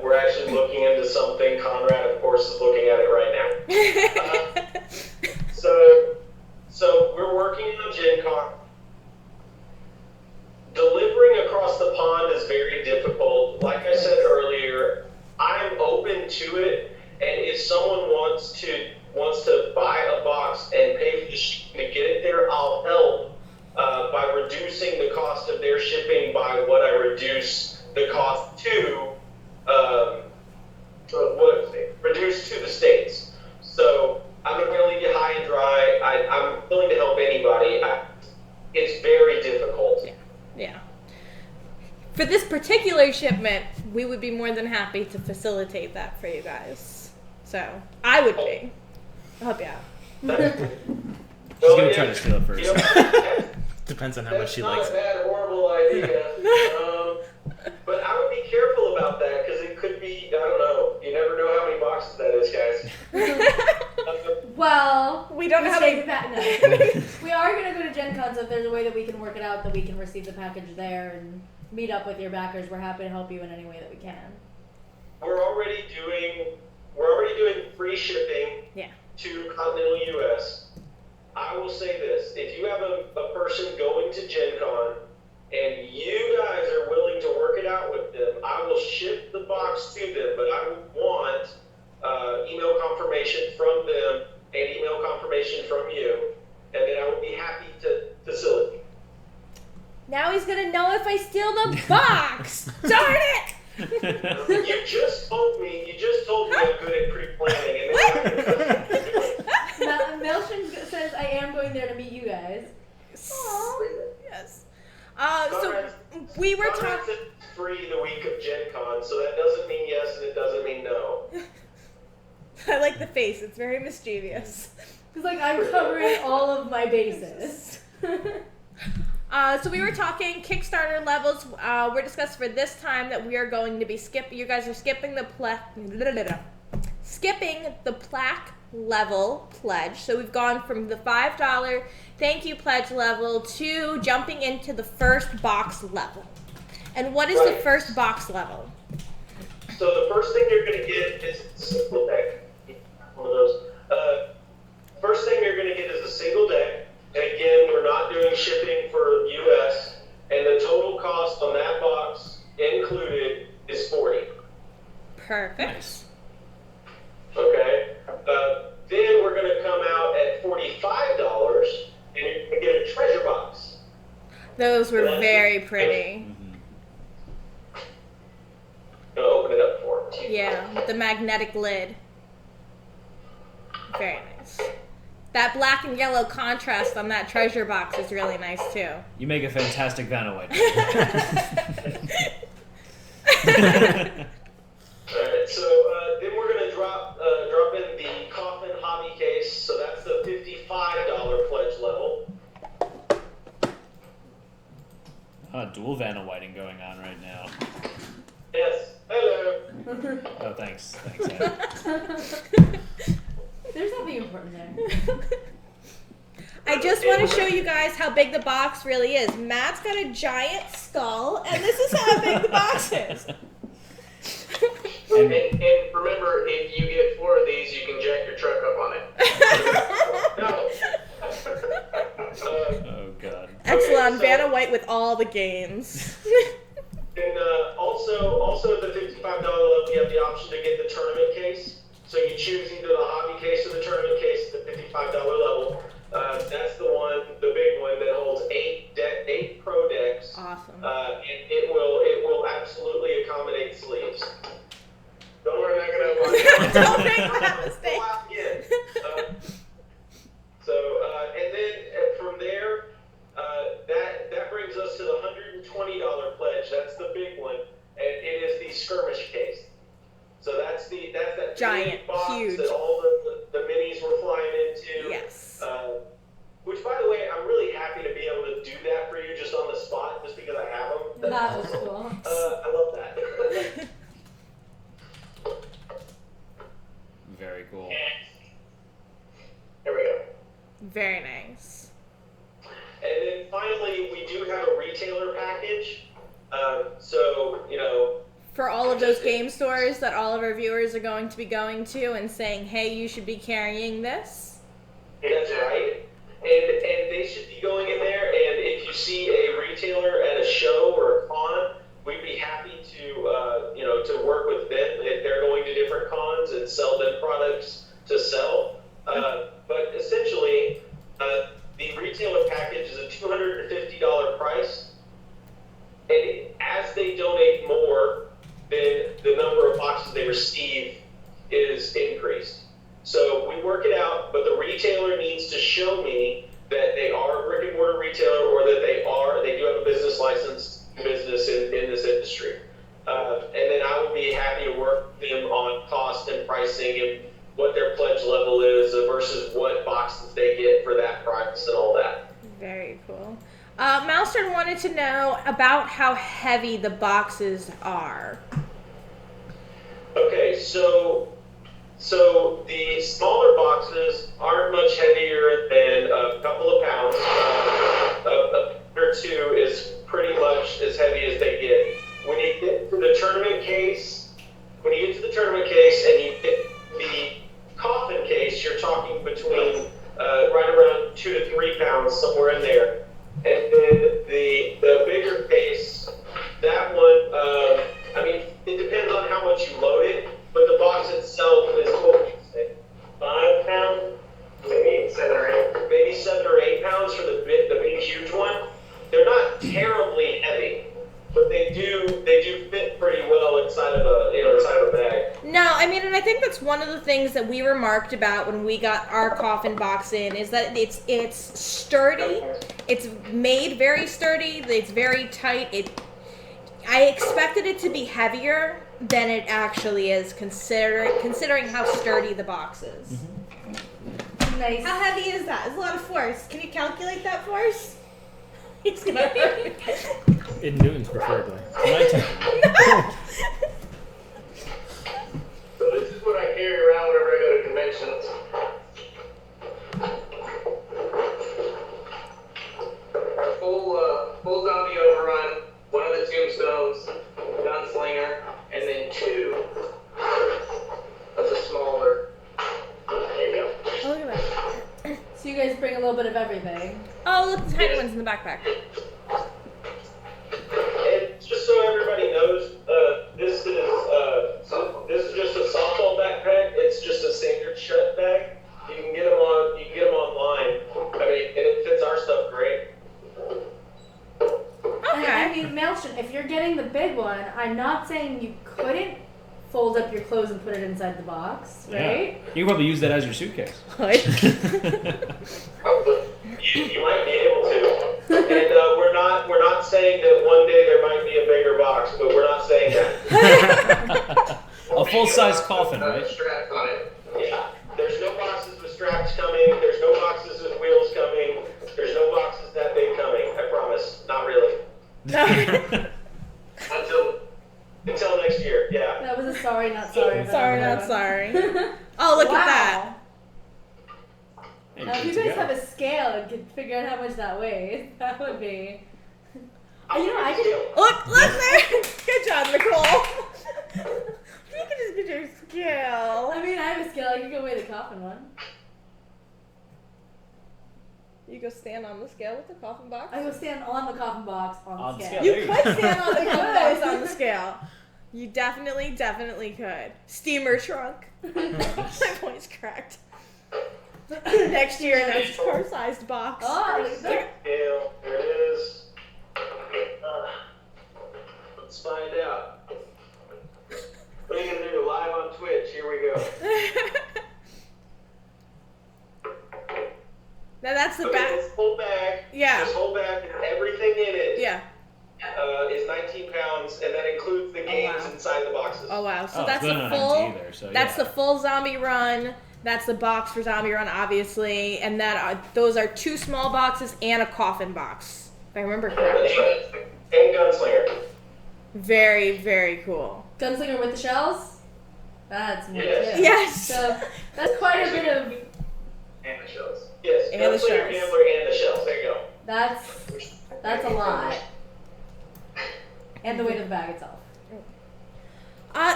Speaker 4: We're actually looking into something. Conrad, of course, is looking at it right now. So we're working on Gen Con. Delivering across the pond is very difficult. Like I said earlier, I'm open to it, and if someone wants to buy a box and pay for the shipping to get it there, I'll help by reducing the cost of their shipping by what I reduce the cost to reduce to the States. So I'm not going to leave you high and dry. I'm willing to help anybody. It's very difficult.
Speaker 2: Yeah. For this particular shipment, we would be more than happy to facilitate that for you guys. So, I would be. I'll help you out.
Speaker 1: She's gonna try to steal it first.
Speaker 5: Depends on how much she likes
Speaker 4: That's
Speaker 5: it.
Speaker 4: not a bad, horrible idea. But I would be careful about that because it could be, I don't know. You never know how many boxes that is, guys.
Speaker 3: Well,
Speaker 2: We don't have
Speaker 3: take
Speaker 2: a-
Speaker 3: it back. No. We are going to go to Gen Con, so if there's a way that we can work it out, that we can receive the package there and meet up with your backers, we're happy to help you in any way that we can.
Speaker 4: We're already doing free shipping
Speaker 2: Yeah.
Speaker 4: to continental U.S. I will say this: if you have a person going to Gen Con and you guys are willing to work it out with them, I will ship the box to them, but I would want email confirmation from them and email confirmation from you, and then I would be happy to facilitate.
Speaker 2: Now he's gonna know if I steal the box! Darn it!
Speaker 4: You just told me I'm good at pre-planning, and then
Speaker 3: going there to meet you guys.
Speaker 2: Yes. So we were talking.
Speaker 4: Free the week of Gen Con, so that doesn't mean yes and it doesn't mean no.
Speaker 2: I like the face. It's very mischievous.
Speaker 3: Because, like, I'm covering all of my bases.
Speaker 2: So we were talking Kickstarter levels. We're discussing for this time that we are going to be skipping. You guys are skipping the plaque level pledge. So we've gone from the $5 thank you pledge level to jumping into the first box level. And what is the first box level?
Speaker 4: So the first thing you're going to get is a single deck. One of those. First thing you're going to get is a single deck. And again, we're not doing shipping for US. And the total cost on that box included is $40.
Speaker 2: Perfect.
Speaker 1: Nice.
Speaker 4: Okay. Then we're going to come out at $45, and you're going to get a treasure box.
Speaker 2: Those were very pretty.
Speaker 4: I'm going to open it up for him.
Speaker 2: Yeah, with the magnetic lid. Very nice. That black and yellow contrast on that treasure box is really nice too.
Speaker 1: You make a fantastic Vanna White.
Speaker 4: Alright, so then we're going to drop in the Coffin Hobby Case, so that's the $55 pledge level.
Speaker 1: Dual Vanna Whiting going on right now.
Speaker 4: Yes, hello.
Speaker 1: Oh, thanks. Andy.
Speaker 3: There's nothing important there.
Speaker 2: I just want to show you guys how big the box really is. Matt's got a giant skull, and this is how big the box is.
Speaker 6: And remember, if you get 4 of these, you can jack your truck up on it.
Speaker 4: No.
Speaker 1: Oh, God.
Speaker 2: Excellent.
Speaker 4: so-
Speaker 2: Vanna White with all the games.
Speaker 4: And also at the $55 level, you have the option to get the tournament case. So you choose either the hobby case or the tournament case at the $55 level. That's the one, the big one that holds 8 pro decks.
Speaker 2: Awesome.
Speaker 4: And it will absolutely accommodate sleeves.
Speaker 6: Don't worry, not gonna
Speaker 2: Don't make that mistake.
Speaker 4: Go out again. And then from there, that brings us to the $120 pledge. That's the big one, and it is the skirmish case. So that's that
Speaker 2: Giant,
Speaker 4: big box
Speaker 2: huge.
Speaker 4: that all the minis were flying into.
Speaker 2: Yes.
Speaker 4: Which, by the way, I'm really happy to be able to do that for you just on the spot, just because I have them.
Speaker 3: That was cool.
Speaker 4: I love that.
Speaker 1: Very cool.
Speaker 6: There we go.
Speaker 2: Very nice.
Speaker 4: And then finally, we do have a retailer package. So,
Speaker 2: For all of those game stores that all of our viewers are going to be going to and saying, hey, you should be carrying this.
Speaker 4: that's right. And they should be going in there. And if you see a retailer at a show or a con, we'd be happy to work with them if they're going to different cons and sell them products to sell. But essentially, the retailer package is a $250 price. And as they donate more, then the number of boxes they receive is increased. So we work it out, but the retailer needs to show me that they are a brick and mortar retailer or that they do have a business license business in this industry. And then I would be happy to work with them on cost and pricing and what their pledge level is versus what boxes they get for that price and all that.
Speaker 2: Very cool. Mousestern wanted to know about how heavy the boxes are.
Speaker 4: Okay, so the smaller boxes aren't much heavier than a couple of pounds. A pound or two is pretty much as heavy as they get. When you get to the tournament case, and you get the coffin case, you're talking between right around 2 to 3 pounds, somewhere in there. And then the bigger case, that one, it depends on how much you load it, but the box itself is, what would you say, 5 pounds?
Speaker 6: Maybe 7 or 8.
Speaker 4: Maybe 7 or 8 pounds for the big huge one. They're not terribly heavy, but they do fit pretty well inside of a bag.
Speaker 2: No, and I think that's one of the things that we remarked about when we got our coffin box in, is that it's sturdy. It's made very sturdy. It's very tight. I expected it to be heavier than it actually is, considering how sturdy the box is.
Speaker 3: Mm-hmm. Nice.
Speaker 2: How heavy is that? It's a lot of force. Can you calculate that for us? It's gonna hurt.
Speaker 5: In newtons, preferably.
Speaker 1: My turn.
Speaker 6: So this is what I carry around whenever I go to conventions. Full zombie overrun, one of the tombstones, gunslinger, and then 2 of the smaller. There you go.
Speaker 2: Oh, look at that.
Speaker 3: So you guys bring a little bit of everything.
Speaker 2: Oh, look, the tiny one's in the backpack.
Speaker 4: And just so everybody knows, this is just a softball backpack. It's just a standard shut bag. You can get them online. I mean, and it fits our stuff great.
Speaker 3: And I mean, Maelstrom, if you're getting the big one, I'm not saying you couldn't fold up your clothes and put it inside the box, right?
Speaker 1: Yeah. You can probably use that as your suitcase.
Speaker 4: You might be able to. And we're not saying that one day there might be a bigger box, but we're not saying that.
Speaker 1: A full-size coffin, right?
Speaker 6: Straps on it.
Speaker 4: Yeah. There's no boxes with straps coming. There's no boxes with wheels coming. There's no boxes that big coming. I promise. Not really. Until next year. Yeah.
Speaker 3: That was a sorry, not sorry. But
Speaker 2: Sorry, not sorry. Oh, look at that.
Speaker 1: And
Speaker 3: Now, if
Speaker 1: good
Speaker 3: you
Speaker 1: to
Speaker 3: guys
Speaker 1: go.
Speaker 3: have a scale and could figure out how much that weighs, that would be.
Speaker 4: I could.
Speaker 2: Look there. Good job, Nicole. You can just get your scale.
Speaker 3: I mean, I have a scale. I can go weigh the coffin one.
Speaker 2: You go stand on the scale with the coffin box.
Speaker 3: I go stand on the coffin box on
Speaker 1: On
Speaker 3: the
Speaker 1: the
Speaker 3: scale.
Speaker 1: scale.
Speaker 2: You could stand on the coffin box on the scale. You definitely could. Steamer trunk. My voice cracked. Next year, an extra-sized box.
Speaker 3: Oh, look at that.
Speaker 4: Scale. There it is. Let's find out. What are you gonna do? Live on Twitch. Here we go.
Speaker 2: Now that's the
Speaker 4: Okay,
Speaker 2: back.
Speaker 4: this whole bag.
Speaker 2: Yeah.
Speaker 4: This whole bag, everything in it.
Speaker 2: Yeah.
Speaker 4: Is 19 pounds, and that includes the games
Speaker 2: wow.
Speaker 4: inside the boxes.
Speaker 2: Oh wow. So
Speaker 1: Oh,
Speaker 2: that's
Speaker 1: it's
Speaker 2: the
Speaker 1: not
Speaker 2: full.
Speaker 1: empty either, so
Speaker 2: That's
Speaker 1: yeah.
Speaker 2: the full zombie run. That's the box for zombie run, obviously, and those are 2 small boxes and a coffin box, if I remember correctly.
Speaker 4: And gunslinger.
Speaker 2: Very, very cool.
Speaker 3: Gunslinger with the shells? That's more
Speaker 4: Yes.
Speaker 3: too.
Speaker 2: Yes.
Speaker 3: So that's quite a bit of.
Speaker 6: And the shells.
Speaker 4: Yes.
Speaker 2: And the
Speaker 4: gunslinger,
Speaker 2: shells.
Speaker 4: gambler, and the shells. There you go.
Speaker 3: That's a lot. And the weight of the bag itself.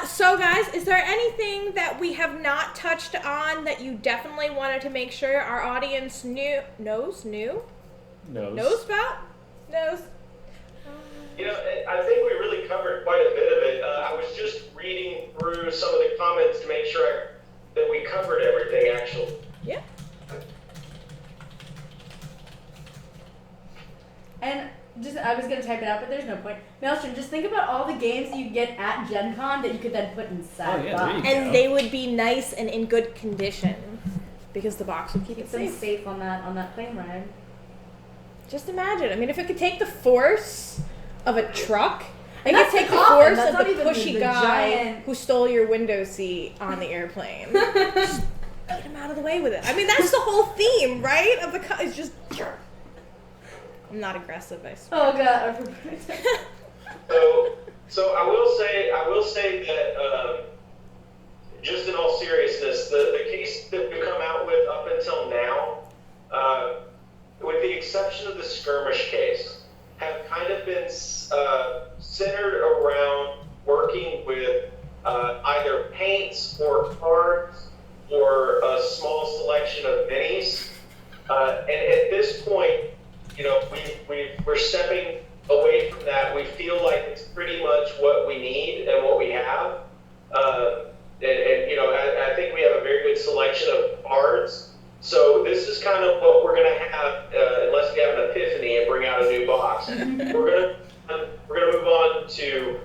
Speaker 2: So guys, is there anything that we have not touched on that you definitely wanted to make sure our audience knows about? Knows?
Speaker 4: You know, I think we really covered quite a bit of it. I was just reading through some of the comments to make sure that we covered everything, actually.
Speaker 2: Yeah.
Speaker 3: And I was gonna type it out, but there's no point. Maelstrom, just think about all the games that you get at Gen Con that you could then put inside
Speaker 1: Oh,
Speaker 3: the
Speaker 1: yeah,
Speaker 3: box.
Speaker 1: there you
Speaker 2: And
Speaker 1: go.
Speaker 2: they would be nice and in good condition because the box would keep it
Speaker 3: Keep them
Speaker 2: safe.
Speaker 3: safe on that plane ride.
Speaker 2: Just imagine. I mean, if it could take the force of a truck, it
Speaker 3: And
Speaker 2: could
Speaker 3: that's the
Speaker 2: take the
Speaker 3: coffin,
Speaker 2: force
Speaker 3: that's
Speaker 2: of
Speaker 3: not
Speaker 2: the
Speaker 3: even
Speaker 2: pushy
Speaker 3: the
Speaker 2: guy
Speaker 3: giant-
Speaker 2: who stole your window seat on the airplane. Just beat him out of the way with it. I mean, that's the whole theme, right? Of the it's just. I'm not aggressive, I swear.
Speaker 3: Oh god.
Speaker 4: So I will say that just in all seriousness, the case that we've come out with up until now, with the exception of the skirmish case, have kind of been centered around working with either paints or cards or a small selection of minis. And at this point, you know, we're stepping away from that. We feel like it's pretty much what we need and what we have. And you know, I think we have a very good selection of cards. So this is kind of what we're going to have, unless we have an epiphany and bring out a new box. We're gonna move on to,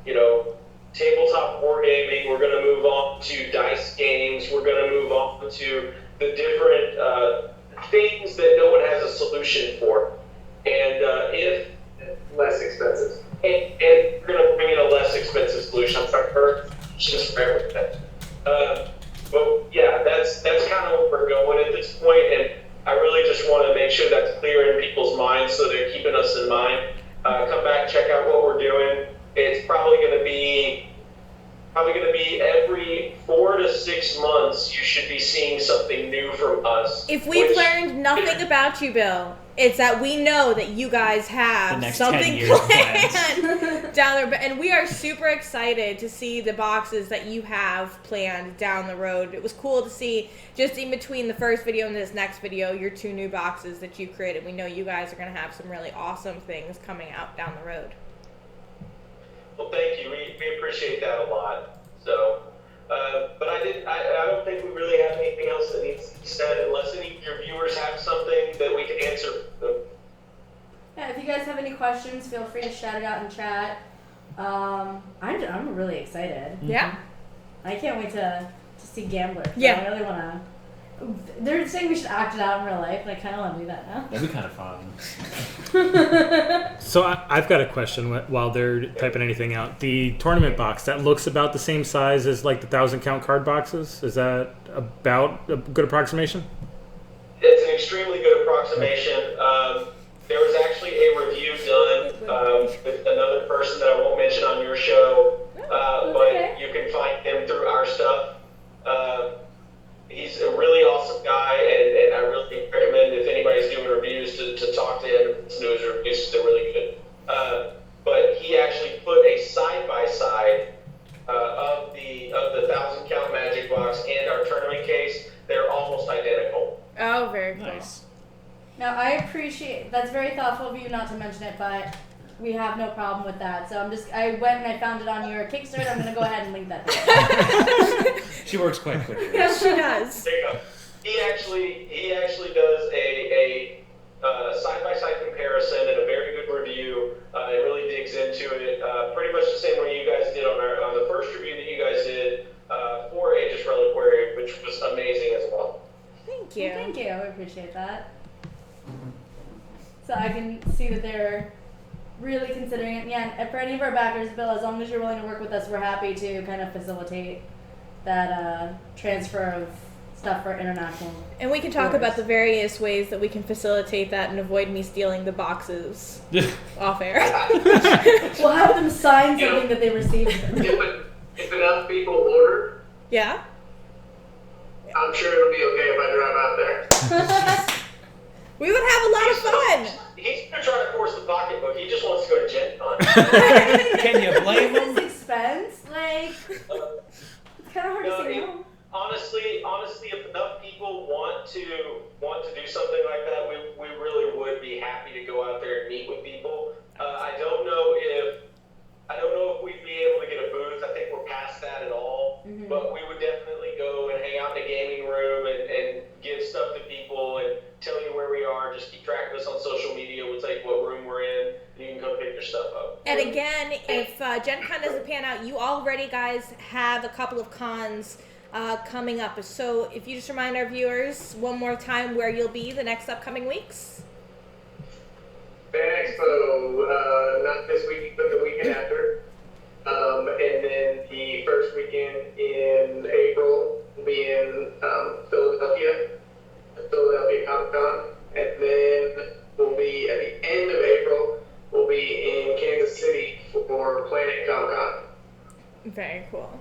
Speaker 4: you know, tabletop wargaming. We're going to move on to dice games. We're going to move on to the different things that no one has a solution for. And if
Speaker 6: Less expensive.
Speaker 4: and we're going to bring in a less expensive solution. I'm sorry, just for everything. But yeah, that's kind of what we're going at this point, and I really just want to make sure that's clear in people's minds so they're keeping us in mind. Come back, check out what we're doing. It's probably going to be every 4 to 6 months. You should be seeing something new from us.
Speaker 2: If we've learned nothing about you, Bill, it's that we know that you guys
Speaker 1: The
Speaker 2: have
Speaker 1: next 10
Speaker 2: something
Speaker 1: years
Speaker 2: planned down there, and we are super excited to see the boxes that you have planned down the road. It was cool to see just in between the first video and this next video, your 2 new boxes that you created. We know you guys are going to have some really awesome things coming out down the road.
Speaker 4: Well, thank you. We appreciate that a lot. So, but I don't think we really have anything else that needs to be said unless any of your viewers have something that we can answer for them.
Speaker 3: Yeah, if you guys have any questions, feel free to shout it out in chat. I'm really excited.
Speaker 2: Yeah.
Speaker 3: I can't wait to see Gambler.
Speaker 2: Yeah.
Speaker 3: I really want to. They're saying we should act it out in real life, and I kind of want to do that now.
Speaker 1: That'd be kind of fun.
Speaker 5: So I've got a question while they're typing anything out. The tournament box, that looks about the same size as like the 1,000 count card boxes. Is that about a good approximation?
Speaker 4: It's an extremely good approximation. There was actually a review done with another person that I won't mention on your show, but
Speaker 3: okay.
Speaker 4: you can find him through our stuff. He's a really awesome guy, and I really recommend if anybody's doing reviews to talk to him and listen to his reviews. They're really good. But he actually put a side-by-side of the 1,000 count magic box and our tournament case. They're almost identical.
Speaker 2: Oh, very cool.
Speaker 1: Nice.
Speaker 3: Now, I appreciate that's very thoughtful of you not to mention it, but we have no problem with that. So I went and I found it on your Kickstarter. I'm gonna go ahead and link that there.
Speaker 1: She works quite quickly.
Speaker 2: Yes, she does.
Speaker 4: There you go. He actually does a side-by-side comparison and a very good review. It really digs into it, pretty much the same way you guys did on the first review that you guys did for Aegis Reliquary, which was amazing as well.
Speaker 2: Thank you.
Speaker 3: Well, thank you. I appreciate that. So I can see that they're really considering it. And yeah, and for any of our backers, Bill, as long as you're willing to work with us, we're happy to kind of facilitate that transfer of stuff for international.
Speaker 2: And we can talk
Speaker 3: Of course.
Speaker 2: about the various ways that we can facilitate that and avoid me stealing the boxes off air.
Speaker 3: We'll have them sign something that they received.
Speaker 6: If enough people order,
Speaker 2: Yeah?
Speaker 6: I'm sure it'll be okay if I drive out there.
Speaker 2: We would have a lot of fun.
Speaker 4: He's gonna try to force the pocketbook. He just wants to go to Gen Con.
Speaker 1: Can you blame him?
Speaker 3: Business expense, like it's kind of hard to say no.
Speaker 4: Honestly, if enough people want to do something like that, we really would be happy to go out there and meet with people. I don't know if we'd be able to get a booth. I think we're past that at all.
Speaker 3: Mm-hmm.
Speaker 4: But we would definitely go and hang out in the gaming room and give stuff to people and tell you where we are. Just keep track of us on social media. We'll tell you what room we're in. You can come pick your stuff up.
Speaker 2: And again, if Gen Con doesn't pan out, you already guys have a couple of cons coming up. So if you just remind our viewers one more time where you'll be the next upcoming weeks.
Speaker 6: Fan Expo, not this week, but the weekend after. And then the first weekend in April will be in Philadelphia Comic Con. And then we'll be at the end of April, we'll be in Kansas City for Planet Comic Con.
Speaker 2: Very cool.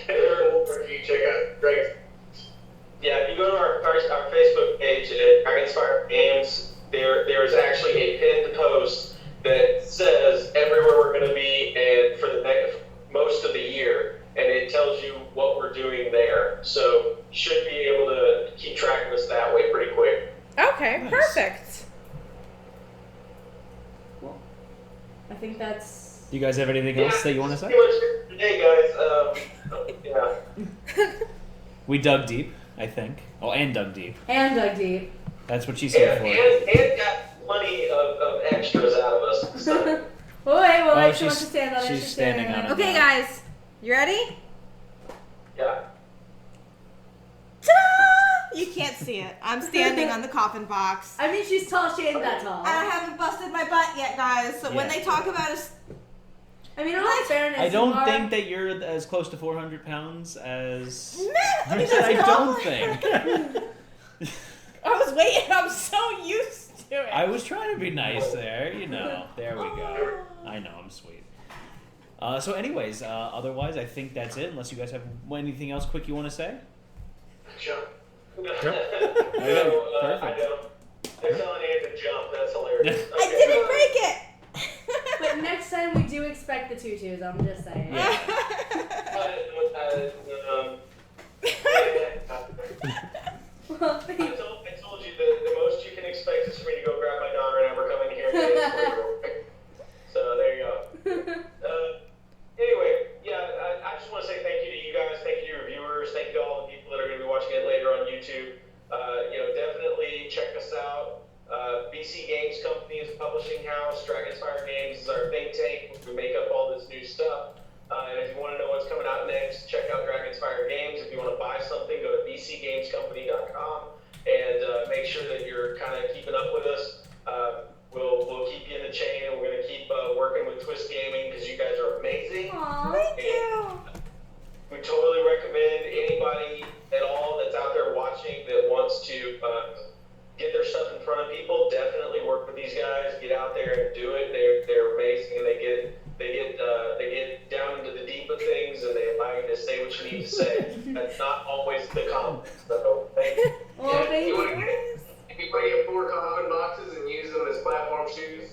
Speaker 6: And then if you check out Dragon's.
Speaker 4: Yeah, if you go to our Facebook page at Dragonspire Games, there's actually a pinned post that says everywhere we're going to be and for the most of the year, and it tells you what we're doing there. So you should be able to keep track of us that way pretty quick.
Speaker 2: Okay,
Speaker 1: Nice.
Speaker 2: perfect.
Speaker 3: I think that's.
Speaker 1: Do you guys have anything else that you want to say?
Speaker 4: Pretty much it for today, guys. Yeah.
Speaker 1: We dug deep, I think. Oh, and dug deep.
Speaker 3: And dug deep.
Speaker 1: That's what she's here for.
Speaker 4: And got plenty of extras out of us. So.
Speaker 3: Wait. She
Speaker 1: she's-
Speaker 3: wants to stand on it.
Speaker 1: she's standing on it.
Speaker 2: Okay, guys, you ready?
Speaker 4: Yeah.
Speaker 2: Ta-da! You can't see it. I'm standing on the coffin box.
Speaker 3: I mean, she's tall. She ain't that tall.
Speaker 2: I haven't busted my butt yet, guys. So when
Speaker 1: Yeah.
Speaker 2: they talk about us,
Speaker 3: I mean, in all fairness,
Speaker 1: I don't
Speaker 3: you are-
Speaker 1: think that you're as close to 400 pounds as.
Speaker 2: no,
Speaker 1: I said I don't think.
Speaker 2: I was waiting. I'm so used to it.
Speaker 1: I was trying to be nice there, you know. There we go. I know, I'm sweet. So, anyways, otherwise, I think that's it. Unless you guys have anything else quick you want to say.
Speaker 4: Jump.
Speaker 1: Perfect.
Speaker 4: I don't. They're telling Anne to jump. That's hilarious.
Speaker 2: I didn't break it.
Speaker 3: But next time we do expect the tutus. I'm just saying.
Speaker 1: Yeah.
Speaker 4: I told you the most you can expect is for me to go grab my daughter and have her come in here and get it. So there you go. Anyway, yeah, I just want to say thank you to you guys, thank you to your viewers, thank you to all the people that are going to be watching it later on YouTube. Definitely check us out. BC Games Company is a publishing house. Dragonspire Games is our think tank. We make up all this new stuff. And if you want to know what's coming out next, check out Dragonspire Games. If you want to buy something, go to bcgamescompany.com and make sure that you're kind of keeping up with us. We'll keep you in the chain, and we're going to keep working with Twist Gaming because you guys are amazing.
Speaker 3: Aww.
Speaker 2: Thank you.
Speaker 4: We totally recommend anybody at all that's out there watching that wants to get their stuff in front of people. Definitely work with these guys. Get out there and do it. They're amazing, and they get down into the deep of things, and they allow you to say what you need to say. That's not always the common. So thank you.
Speaker 3: Well, thank
Speaker 6: you
Speaker 3: you.
Speaker 6: want to get anybody get 4 coffin boxes and use them as platform shoes?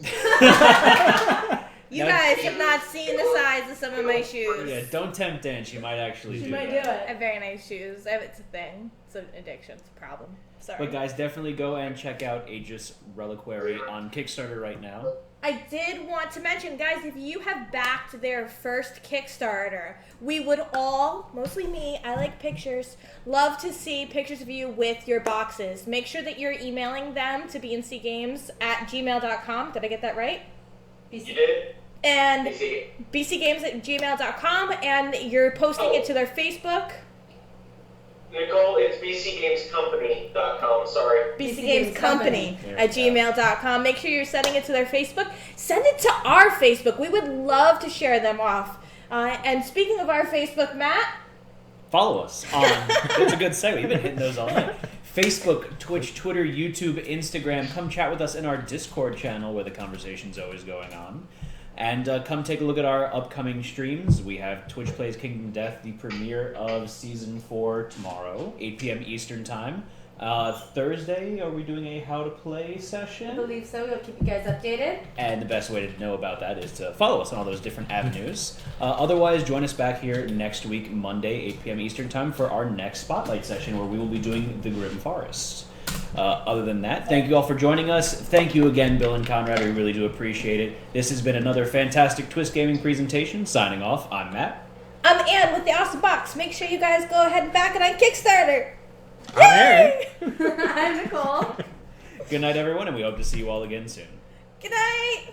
Speaker 2: You
Speaker 1: Now-
Speaker 2: guys have not seen the size of some of my shoes.
Speaker 1: Yeah, don't tempt Dan. She might actually
Speaker 3: She
Speaker 1: do
Speaker 3: might do
Speaker 1: that.
Speaker 2: I
Speaker 3: it.
Speaker 2: have very nice shoes. It's a thing. It's an addiction. It's a problem. Sorry.
Speaker 1: But guys, definitely go and check out Aegis Reliquary on Kickstarter right now.
Speaker 2: I did want to mention, guys, if you have backed their first Kickstarter, we would all, mostly me, I like pictures, love to see pictures of you with your boxes. Make sure that you're emailing them to bncgames@gmail.com. Did I get that right?
Speaker 4: You did?
Speaker 2: And
Speaker 4: BC.
Speaker 2: bcgames@gmail.com, and you're posting it to their Facebook.
Speaker 4: Nicole, it's bcgamescompany.com. Sorry.
Speaker 2: bcgamescompany@gmail.com. Make sure you're sending it to their Facebook. Send it to our Facebook. We would love to share them off. And speaking of our Facebook, Matt,
Speaker 1: Follow us on. It's a good segue. You've been hitting those all night. Facebook, Twitch, Twitter, YouTube, Instagram. Come chat with us in our Discord channel where the conversation's always going on. And come take a look at our upcoming streams. We have Twitch Plays Kingdom Death, the premiere of Season 4 tomorrow, 8 p.m. Eastern Time. Thursday, are we doing a How to Play
Speaker 3: I
Speaker 1: session?
Speaker 3: believe so. We'll keep you guys updated.
Speaker 1: And the best way to know about that is to follow us on all those different avenues. Otherwise, join us back here next week, Monday, 8 p.m. Eastern Time, for our next Spotlight session where we will be doing The Grim Forest. Other than that, thank you all for joining us. Thank you again, Bill and Conrad. We really do appreciate it. This has been another fantastic Twist Gaming presentation. Signing off, I'm Matt.
Speaker 2: I'm Ann with the Awesome Box. Make sure you guys go ahead and back it on Kickstarter.
Speaker 5: I'm Aaron.
Speaker 3: I'm Nicole.
Speaker 1: Good night, everyone, and we hope to see you all again soon.
Speaker 2: Good night.